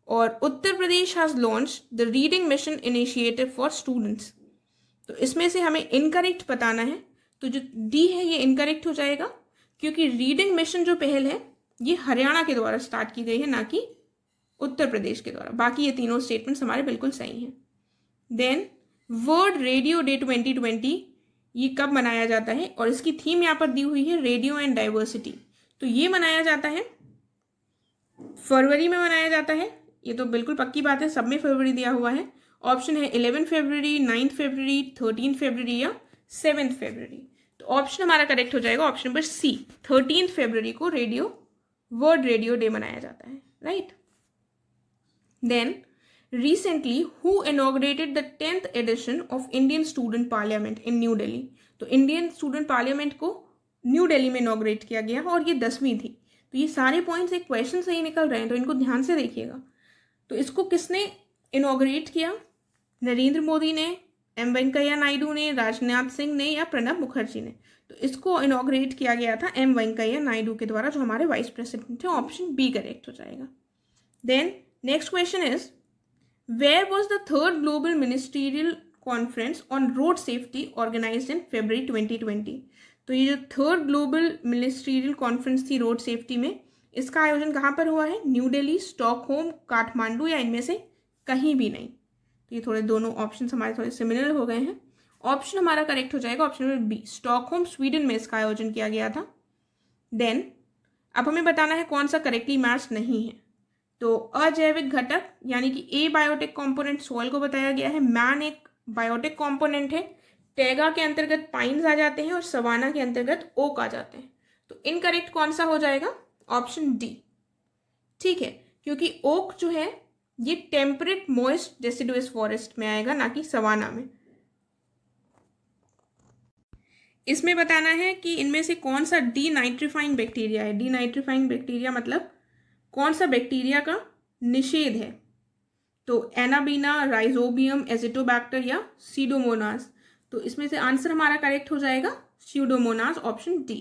Speaker 2: और Uttar Pradesh has launch the reading mission initiative for students. तो इसमें से हमें इनकरेक्ट बताना है, तो जो डी है ये इनकरेक्ट हो जाएगा, क्योंकि रीडिंग मिशन जो पहल है ये हरियाणा के द्वारा स्टार्ट की गई है, ना कि उत्तर प्रदेश के द्वारा। बाकी ये तीनों स्टेटमेंट्स हमारे बिल्कुल सही हैं। देन वर्ल्ड रेडियो डे 2020 ये कब मनाया जाता है, और इसकी थीम यहाँ पर दी हुई है रेडियो एंड डाइवर्सिटी। तो ये मनाया जाता है फरवरी में मनाया जाता है, ये तो बिल्कुल पक्की बात है, सब में फरवरी दिया हुआ है। ऑप्शन है 11 फरवरी, 9 फरवरी, 13 फरवरी या 7 फरवरी। तो ऑप्शन हमारा करेक्ट हो जाएगा ऑप्शन नंबर सी, 13 फरवरी को वर्ल्ड रेडियो डे मनाया जाता है, right. Then recently who inaugurated the 10th edition of Indian student parliament in New Delhi. तो इंडियन स्टूडेंट पार्लियामेंट को न्यू दिल्ली में इनॉग्रेट किया गया और ये 10वीं थी। तो ये सारे पॉइंट्स एक क्वेश्चन से ही निकल रहे हैं, तो इनको ध्यान से देखिएगा। तो इसको किसने इनॉग्रेट किया, नरेंद्र मोदी ने, एम वेंकैया नायडू ने, राजनाथ सिंह ने या प्रणब मुखर्जी ने। तो इसको इनॉग्रेट किया गया था एम वेंकैया नायडू के द्वारा, जो हमारे वाइस प्रेसिडेंट थे। ऑप्शन बी करेक्ट हो जाएगा। Then next question is where was the 3rd global ministerial conference on road safety organised in February 2020। तो ये जो 3rd ग्लोबल मिनिस्ट्रियल कॉन्फ्रेंस थी रोड सेफ्टी में, इसका आयोजन कहाँ पर हुआ है, न्यू दिल्ली, स्टॉकहोम, काठमांडू या इनमें से कहीं भी नहीं। तो ये थोड़े दोनों ऑप्शन हमारे थोड़े सिमिलर हो गए हैं। ऑप्शन हमारा करेक्ट हो जाएगा option number B, Stockholm Sweden में इसका आयोजन किया गया था। देन अब हमें बताना है कौन सा करेक्टली मैच नहीं है। तो अजैविक घटक यानी कि ए बायोटिक कंपोनेंट सॉइल को बताया गया है, मैन एक बायोटिक कंपोनेंट है, टेगा के अंतर्गत पाइन्स आ जाते हैं और सवाना के अंतर्गत ओक आ जाते हैं। तो इनकरेक्ट कौन सा हो जाएगा, ऑप्शन डी। ठीक है, क्योंकि ओक जो है ये टेम्परेट मॉइस्ट डेसिडुअस फॉरेस्ट में आएगा, ना कि सवाना में। इसमें बताना है कि इनमें से कौन सा डीनाइट्रीफाइंग बैक्टीरिया है। डीनाइट्रीफाइंग बैक्टीरिया मतलब कौन सा बैक्टीरिया का निषेध है। तो एनाबीना, राइजोबियम, एजिटोबैक्टर या सीडोमोनास। तो इसमें से आंसर हमारा करेक्ट हो जाएगा Pseudomonas, option D.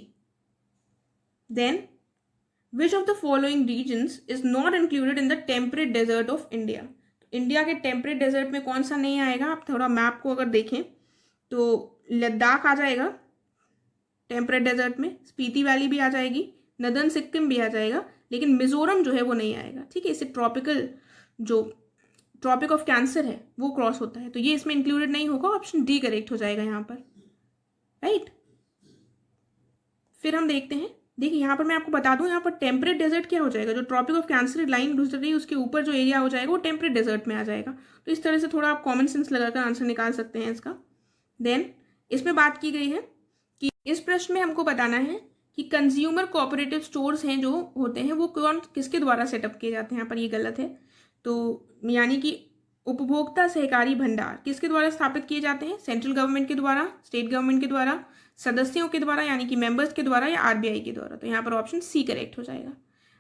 Speaker 2: Then which of the following regions is not included in the temperate desert of India. India के टेम्परेट डेजर्ट में कौन सा नहीं आएगा। आप थोड़ा मैप को अगर देखें तो लद्दाख आ जाएगा टेम्परेट डेजर्ट में, स्पीति वैली भी आ जाएगी, नदन सिक्किम भी आ जाएगा, लेकिन मिजोरम जो है वो नहीं आएगा। ठीक है, इसे ट्रॉपिक ऑफ कैंसर है वो क्रॉस होता है, तो ये इसमें इंक्लूडेड नहीं होगा। ऑप्शन डी करेक्ट हो जाएगा यहाँ पर, राइट। फिर हम देखते हैं, देखिए यहाँ पर मैं आपको बता दूं, यहाँ पर टेम्परेट डेजर्ट क्या हो जाएगा, जो ट्रॉपिक ऑफ कैंसर लाइन गुजर रही है उसके ऊपर जो एरिया हो जाएगा वो टेम्परेट डेजर्ट में आ जाएगा। तो इस तरह से थोड़ा आप कॉमन सेंस लगाकर आंसर निकाल सकते हैं इसका। देन इसमें बात की गई है कि इस प्रश्न में हमको बताना है कि कंज्यूमर कोऑपरेटिव स्टोर्स हैं जो होते हैं वो किसके द्वारा सेटअप किए जाते हैं। यहाँ पर ये गलत है। तो यानी कि उपभोक्ता सहकारी भंडार किसके द्वारा स्थापित किए जाते हैं, सेंट्रल गवर्नमेंट के द्वारा, स्टेट गवर्नमेंट के द्वारा, सदस्यों के द्वारा यानी कि मेंबर्स के द्वारा या आरबीआई के द्वारा। तो यहाँ पर ऑप्शन सी करेक्ट हो जाएगा।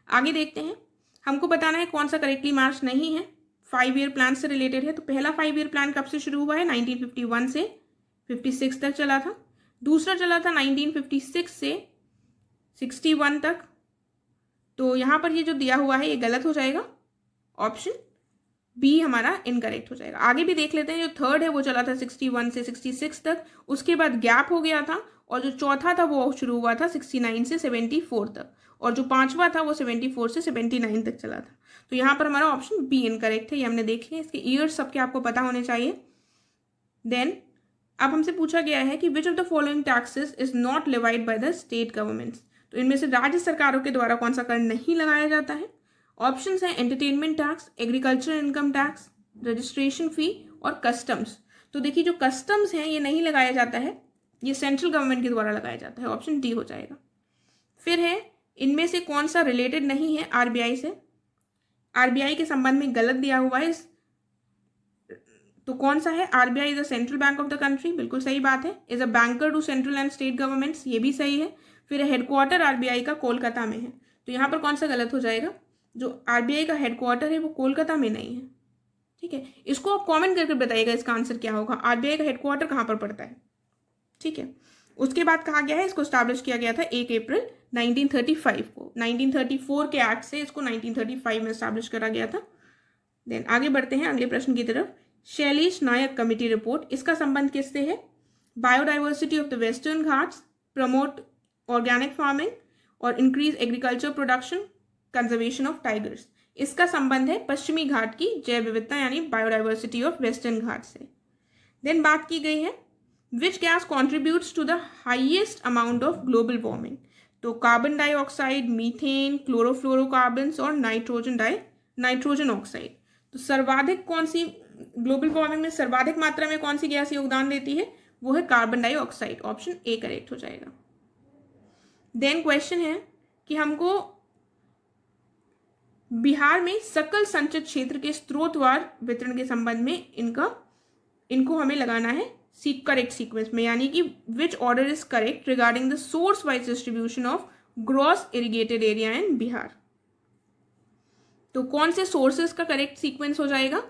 Speaker 2: आगे देखते हैं, हमको बताना है कौन सा करेक्टली मैच नहीं है। 5 ईयर प्लान से रिलेटेड है। तो पहला 5 ईयर प्लान कब से शुरू हुआ है, 1951 से 56 तक चला था। दूसरा चला था 1956 से 61 तक। तो यहाँ पर ये जो दिया हुआ है ये गलत हो जाएगा, ऑप्शन बी हमारा इनकरेक्ट हो जाएगा। आगे भी देख लेते हैं, जो थर्ड है वो चला था 61 से 66 तक, उसके बाद गैप हो गया था, और जो चौथा था वो शुरू हुआ था 69 से 74 तक, और जो पांचवा था वो 74 से 79 तक चला था। तो यहाँ पर हमारा ऑप्शन बी इनकरेक्ट है, ये हमने देख लिया। इसके ईयर्स सबके आपको पता होने चाहिए। देन अब हमसे पूछा गया है कि विच of the following taxes is not levied by the state governments. तो इनमें से राज्य सरकारों के द्वारा कौन सा कर नहीं लगाया जाता है। ऑप्शंस हैं entertainment tax, agriculture income tax, registration fee और कस्टम्स। तो देखिए जो कस्टम्स हैं ये नहीं लगाया जाता है, ये सेंट्रल गवर्नमेंट के द्वारा लगाया जाता है, ऑप्शन डी हो जाएगा। फिर है इनमें से कौन सा रिलेटेड नहीं है आरबीआई से। आरबीआई के संबंध में गलत दिया हुआ है। तो कौन सा है? RBI is a central bank of the country, बिल्कुल सही बात है। Is a banker to central and state governments, ये भी सही है। फिर हेडक्वार्टर आरबीआई का कोलकाता में है, तो यहाँ पर कौन सा गलत हो जाएगा? जो आरबीआई का हेडक्वार्टर है वो कोलकाता में नहीं है। ठीक है, इसको आप कमेंट करके बताइएगा इसका आंसर क्या होगा, आरबीआई का हेडक्वार्टर कहाँ पर पड़ता है। ठीक है, उसके बाद कहा गया है इसको स्टैब्लिश किया गया था 1 अप्रैल 1935 को। 1934 के एक्ट से इसको 1935 में स्टैब्लिश करा गया था। देन आगे बढ़ते हैं अगले प्रश्न की तरफ। शैलेश नायक कमेटी रिपोर्ट, इसका संबंध किससे है? Biodiversity of the Western Ghats, promote organic farming और increase agriculture production, conservation of tigers. इसका संबंध है पश्चिमी घाट की जैव विविधता यानी बायोडाइवर्सिटी ऑफ वेस्टर्न घाट से। देन बात की गई है which gas contributes to the highest amount of global warming, तो कार्बन डाइऑक्साइड, मीथेन, क्लोरोफ्लोरोकार्बन्स और नाइट्रोजन ऑक्साइड। तो सर्वाधिक कौन सी ग्लोबल वार्मिंग में सर्वाधिक मात्रा में कौन सी गैस योगदान देती है? वो है carbon dioxide, option A correct हो जाएगा। देन क्वेश्चन है कि हमको बिहार में सकल संचित क्षेत्र के स्रोतवार वितरण के संबंध में इनको हमें लगाना है करेक्ट सीक्वेंस में, यानी कि which order is correct regarding the source wise distribution of gross irrigated area in Bihar. तो कौन से सोर्सेज का करेक्ट सीक्वेंस हो जाएगा?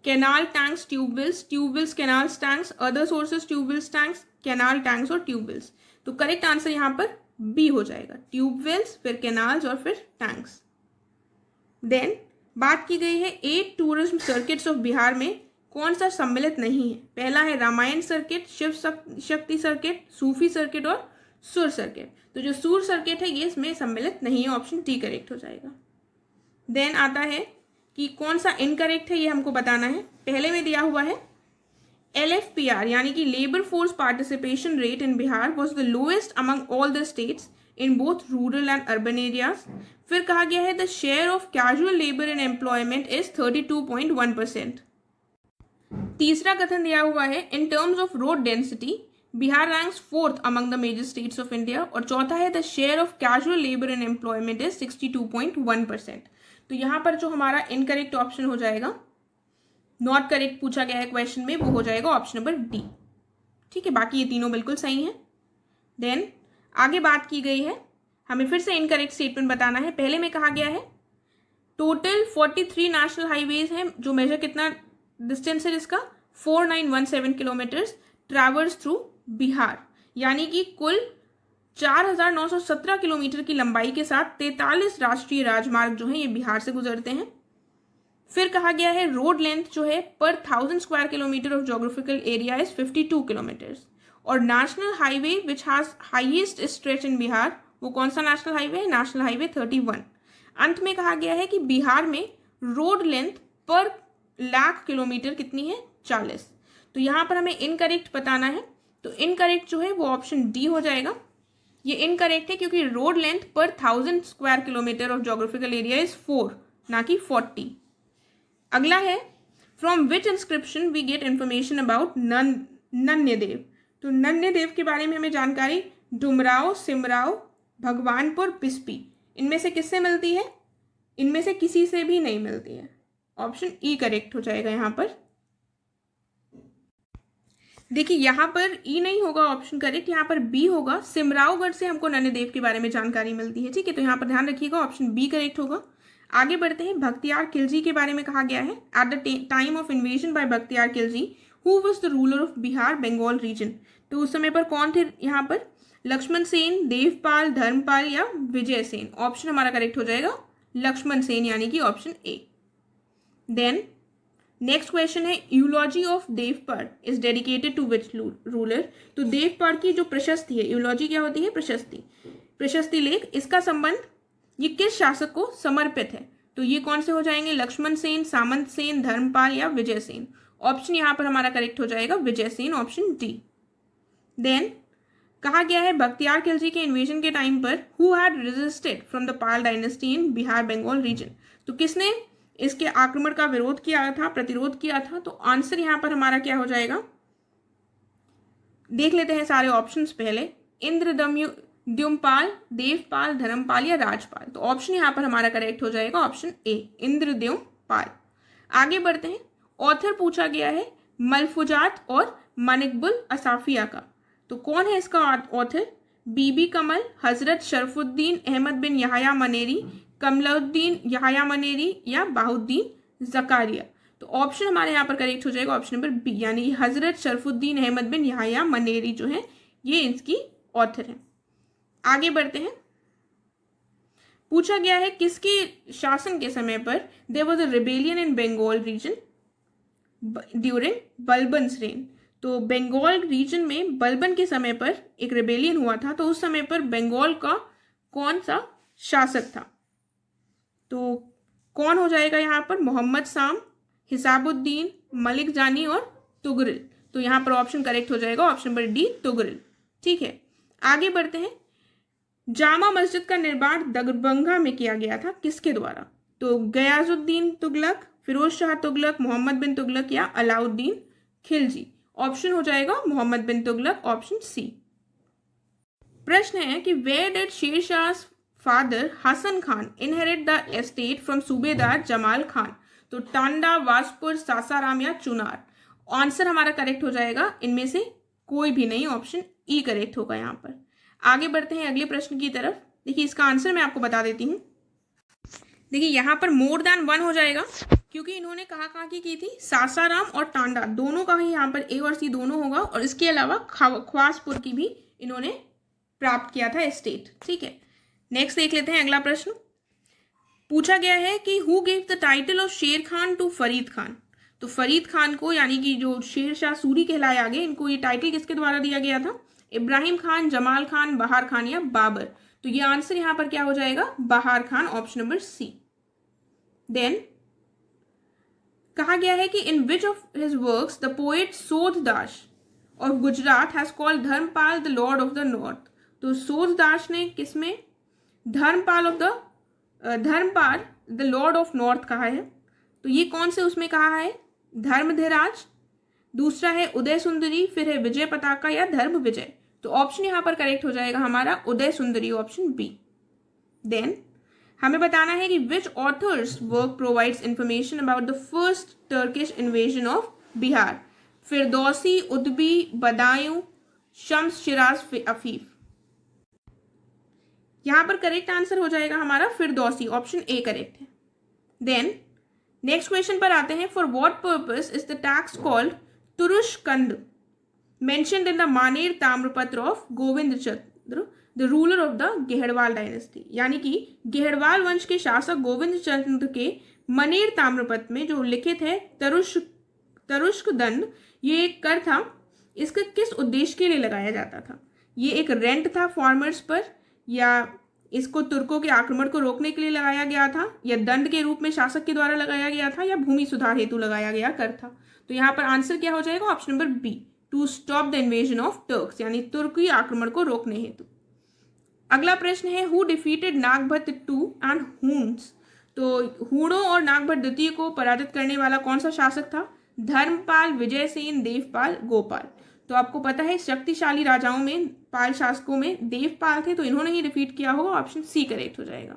Speaker 2: Canal, tanks, tube wells, canals, tanks, other sources, tube wells, tanks, canal, tanks और ट्यूबवेल्स। तो करेक्ट आंसर यहाँ पर बी हो जाएगा, ट्यूबवेल्स, फिर कैनाल्स और फिर टैंक्स। देन बात की गई है 8 टूरिज्म सर्किट्स ऑफ बिहार में कौन सा सम्मिलित नहीं है? पहला है रामायण सर्किट, शिव शक्ति सर्किट, सूफी सर्किट और सुर सर्किट। तो जो सुर सर्किट है ये इसमें सम्मिलित नहीं है, ऑप्शन डी करेक्ट हो जाएगा। देन आता है कि कौन सा इनकरेक्ट है, ये हमको बताना है। पहले में दिया हुआ है LFPR यानी कि labour force participation rate in Bihar was the lowest among all the states in both rural and urban areas. फिर कहा गया है the share of casual labour in employment is 32.1%। तीसरा कथन दिया हुआ है in terms of road density Bihar ranks 4th among the major states of India. और चौथा है the share of casual labour in employment is 62.1%। तो यहाँ पर जो हमारा इनकरेक्ट ऑप्शन हो जाएगा, नॉट करेक्ट पूछा गया है क्वेश्चन में, वो हो जाएगा ऑप्शन नंबर डी। ठीक है, बाकी ये तीनों बिल्कुल सही हैं। देन आगे बात की गई है, हमें फिर से इनकरेक्ट स्टेटमेंट बताना है। पहले में कहा गया है टोटल 43 नेशनल हाईवेज हैं, जो मेजर कितना डिस्टेंस है जिसका 4917 किलोमीटर्स ट्रैवर्स थ्रू बिहार, यानी कि कुल 4917 किलोमीटर की लंबाई के साथ 43 राष्ट्रीय राजमार्ग जो हैं ये बिहार से गुजरते हैं। फिर कहा गया है रोड लेंथ जो है पर 1000 square kilometre of geographical area is 52 kilometres. और national highway which has highest stretch in Bihar, वो कौन सा नेशनल हाईवे है? National highway 31। अंत में कहा गया है कि बिहार में रोड लेंथ पर लाख किलोमीटर कितनी है? 40। तो यहाँ पर हमें इनकरेक्ट बताना है, तो इनकरेक्ट जो है वो ऑप्शन डी हो जाएगा। ये इनकरेक्ट है क्योंकि रोड लेंथ पर 1000 square kilometre of geographical area is 4 ना कि 40। अगला है from which inscription we get information about Nanyadev. तो नन्यदेव के बारे में हमें जानकारी डुमराव, सिमराव, भगवानपुर, बिस्पी, इनमें से किससे मिलती है? इनमें से किसी से भी नहीं मिलती है, ऑप्शन ई करेक्ट हो जाएगा। यहाँ पर देखिए, यहाँ पर ई नहीं होगा ऑप्शन करेक्ट, यहाँ पर बी होगा। सिमरावगढ़ से हमको नन्यदेव के बारे में जानकारी मिलती है। ठीक है, तो यहाँ पर ध्यान रखिएगा, ऑप्शन बी करेक्ट होगा। आगे बढ़ते हैं, भक्तियार खिलजी के बारे में कहा गया है at the time of invasion by Bakhtiyar Khilji who was the ruler of Bihar Bengal region. तो उस समय पर कौन थे यहाँ पर? लक्ष्मण सेन, देवपाल, धर्मपाल या विजय सेन। ऑप्शन हमारा करेक्ट हो जाएगा लक्ष्मण सेन, यानी कि option A. Then next question है eulogy of Devpal is dedicated to which ruler. तो देवपाल की जो प्रशस्ति है, यूलॉजी क्या होती है? प्रशस्ति लेख, इसका संबंध ये किस शासक को समर्पित है? तो ये कौन से हो जाएंगे? लक्ष्मण सेन, सामंत सेन, धर्मपाल या विजय सेन। ऑप्शन यहाँ पर हमारा करेक्ट हो जाएगा विजय सेन, ऑप्शन डी। देन कहा गया है बख्तियार खिलजी के इन्वेजन के टाइम पर who had resisted from the Pala dynasty in Bihar Bengal region. तो किसने इसके आक्रमण का विरोध किया था, प्रतिरोध किया था? तो आंसर यहाँ पर हमारा क्या हो जाएगा? देख लेते हैं सारे ऑप्शंस पहले। इंद्रद्युम्नपाल, देवपाल, धर्मपाल या राजपाल। तो ऑप्शन यहाँ पर हमारा करेक्ट हो जाएगा ऑप्शन ए, इंद्रद्युम्नपाल। आगे बढ़ते हैं, ऑथर पूछा गया है मलफुजात और मानिकबुल असाफिया का। तो कौन है इसका ऑथर? बीबी कमल, हजरत शरफुद्दीन अहमद बिन यहया मनेरी, कमलुद्दीन यहया मनेरी या बाहुद्दीन जकारिया। तो ऑप्शन हमारे यहाँ पर करेक्ट हो जाएगा ऑप्शन नंबर बी, यानी हजरत शरफुद्दीन अहमद बिन यहया मनेरी जो है ये इसकी ऑथर है। आगे बढ़ते हैं। पूछा गया है किसके शासन के समय पर there was a rebellion in Bengal region during Balban's reign. तो बंगाल रीजन में बलबन के समय पर एक रिबेलियन हुआ था, तो उस समय पर बंगाल का कौन सा शासक था? तो कौन हो जाएगा यहाँ पर? मोहम्मद शाम, हिसाबुद्दीन, मलिक जानी और तुगरिल। तो यहाँ पर ऑप्शन करेक्ट हो जाएगा ऑप्शन नंबर डी, तुगरिल। ठीक है, आगे बढ़ते हैं। जामा मस्जिद का निर्माण दरभंगा में किया गया था, किसके द्वारा? तो गयाजुद्दीन तुगलक, फिरोज शाह तुगलक, मोहम्मद बिन तुगलक या अलाउद्दीन खिलजी। ऑप्शन हो जाएगा मोहम्मद बिन तुगलक, ऑप्शन सी। प्रश्न है कि where did Sher Shah father Hasan Khan inherit the estate from subedar Jamal Khan? तो टांडा, वासपुर, सासाराम या चुनार। आंसर हमारा करेक्ट हो जाएगा इनमें से कोई भी नहीं, ऑप्शन ई करेक्ट होगा यहाँ पर। आगे बढ़ते हैं अगले प्रश्न की तरफ। देखिए इसका आंसर मैं आपको बता देती हूँ। देखिए यहाँ पर मोर देन वन हो जाएगा, क्योंकि इन्होंने कहाँ की थी? सासाराम और टांडा, दोनों का ही यहाँ पर ए और सी दोनों होगा, और इसके अलावा ख्वासपुर की भी इन्होंने प्राप्त किया था स्टेट। ठीक है, नेक्स्ट देख लेते हैं अगला प्रश्न। पूछा गया है कि who gave the title of शेर खान टू फरीद खान? तो फरीद खान को, यानी कि जो शेर शाह सूरी कहलाए आगे, इनको ये टाइटल किसके द्वारा दिया गया था? इब्राहिम खान, जमाल खान, बहार खान या बाबर। तो ये आंसर यहाँ पर क्या हो जाएगा? Bahar Khan, option number C. Then कहा गया है कि in which of his works the poet Sodhdas of Gujarat has called Dharmpal the lord of the north. तो सोधदास ने किसमें Dharmpal the lord of north कहा है? तो ये कौन से उसमें कहा है? धर्मधिराज, दूसरा है उदय सुंदरी, फिर है विजय पताका या धर्म विजय। तो ऑप्शन यहाँ पर करेक्ट हो जाएगा हमारा उदय सुंदरी, ऑप्शन बी। देन हमें बताना है कि which author's work provides information about the first Turkish invasion of Bihar? Firdausi, Utbi, Badayun, Shams, Shiraj, Afif. यहाँ पर करेक्ट आंसर हो जाएगा हमारा फिरदौसी, ऑप्शन ए करेक्ट है। देन नेक्स्ट क्वेश्चन पर आते हैं। For what purpose is the tax called Turushkand mentioned in the Maner tamrapatra of Govind Chandra the ruler of the Gahadavala dynasty? यानी कि गेहड़वाल वंश के शासक गोविंद चंद्र के मनेर ताम्रपत्र में जो लिखित है तुरुष्क दंड, ये एक कर था, इसका किस उद्देश्य के लिए लगाया जाता था? ये एक रेंट था फार्मर्स पर, या इसको तुर्कों के आक्रमण को रोकने के लिए लगाया गया था, या दंड के रूप में शासक के द्वारा लगाया गया था, या भूमि सुधार हेतु लगाया गया कर था? तो यहाँ पर आंसर क्या हो जाएगा? Option number B, to stop the invasion of Turks, यानी तुर्की आक्रमण को रोकने हेतु। अगला प्रश्न है who defeated Nagabhata two and Huns? तो हूणों और नागभट्ट द्वितीय को पराजित करने वाला कौन सा शासक था? धर्मपाल, विजयसेन, देवपाल, गोपाल। तो आपको पता है शक्तिशाली राजाओं में, पाल शासकों में देवपाल थे, तो इन्होंने ही डिफीट किया होगा, ऑप्शन सी करेक्ट हो जाएगा।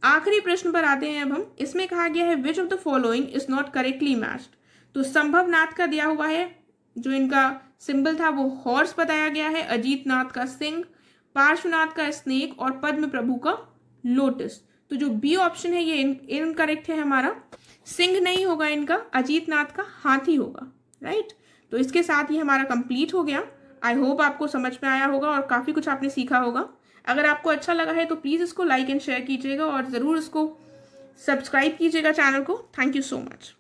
Speaker 2: आखिरी प्रश्न पर आते हैं अब हम। इसमें कहा गया है विच of the following is not correctly matched? तो संभवनाथ का दिया हुआ है, जो इनका सिंबल था वो हॉर्स बताया गया है, अजीत नाथ का सिंह, पार्श्वनाथ का स्नेक और पद्म प्रभु का लोटस। तो जो बी ऑप्शन है ये इनकरेक्ट है हमारा, सिंह नहीं होगा इनका, अजीत नाथ का हाथी होगा, राइट। तो इसके साथ ही हमारा कंप्लीट हो गया। आई होप आपको समझ में आया होगा और काफ़ी कुछ आपने सीखा होगा। अगर आपको अच्छा लगा है तो प्लीज़ इसको लाइक एंड शेयर कीजिएगा और ज़रूर इसको सब्सक्राइब कीजिएगा चैनल को। Thank you so much.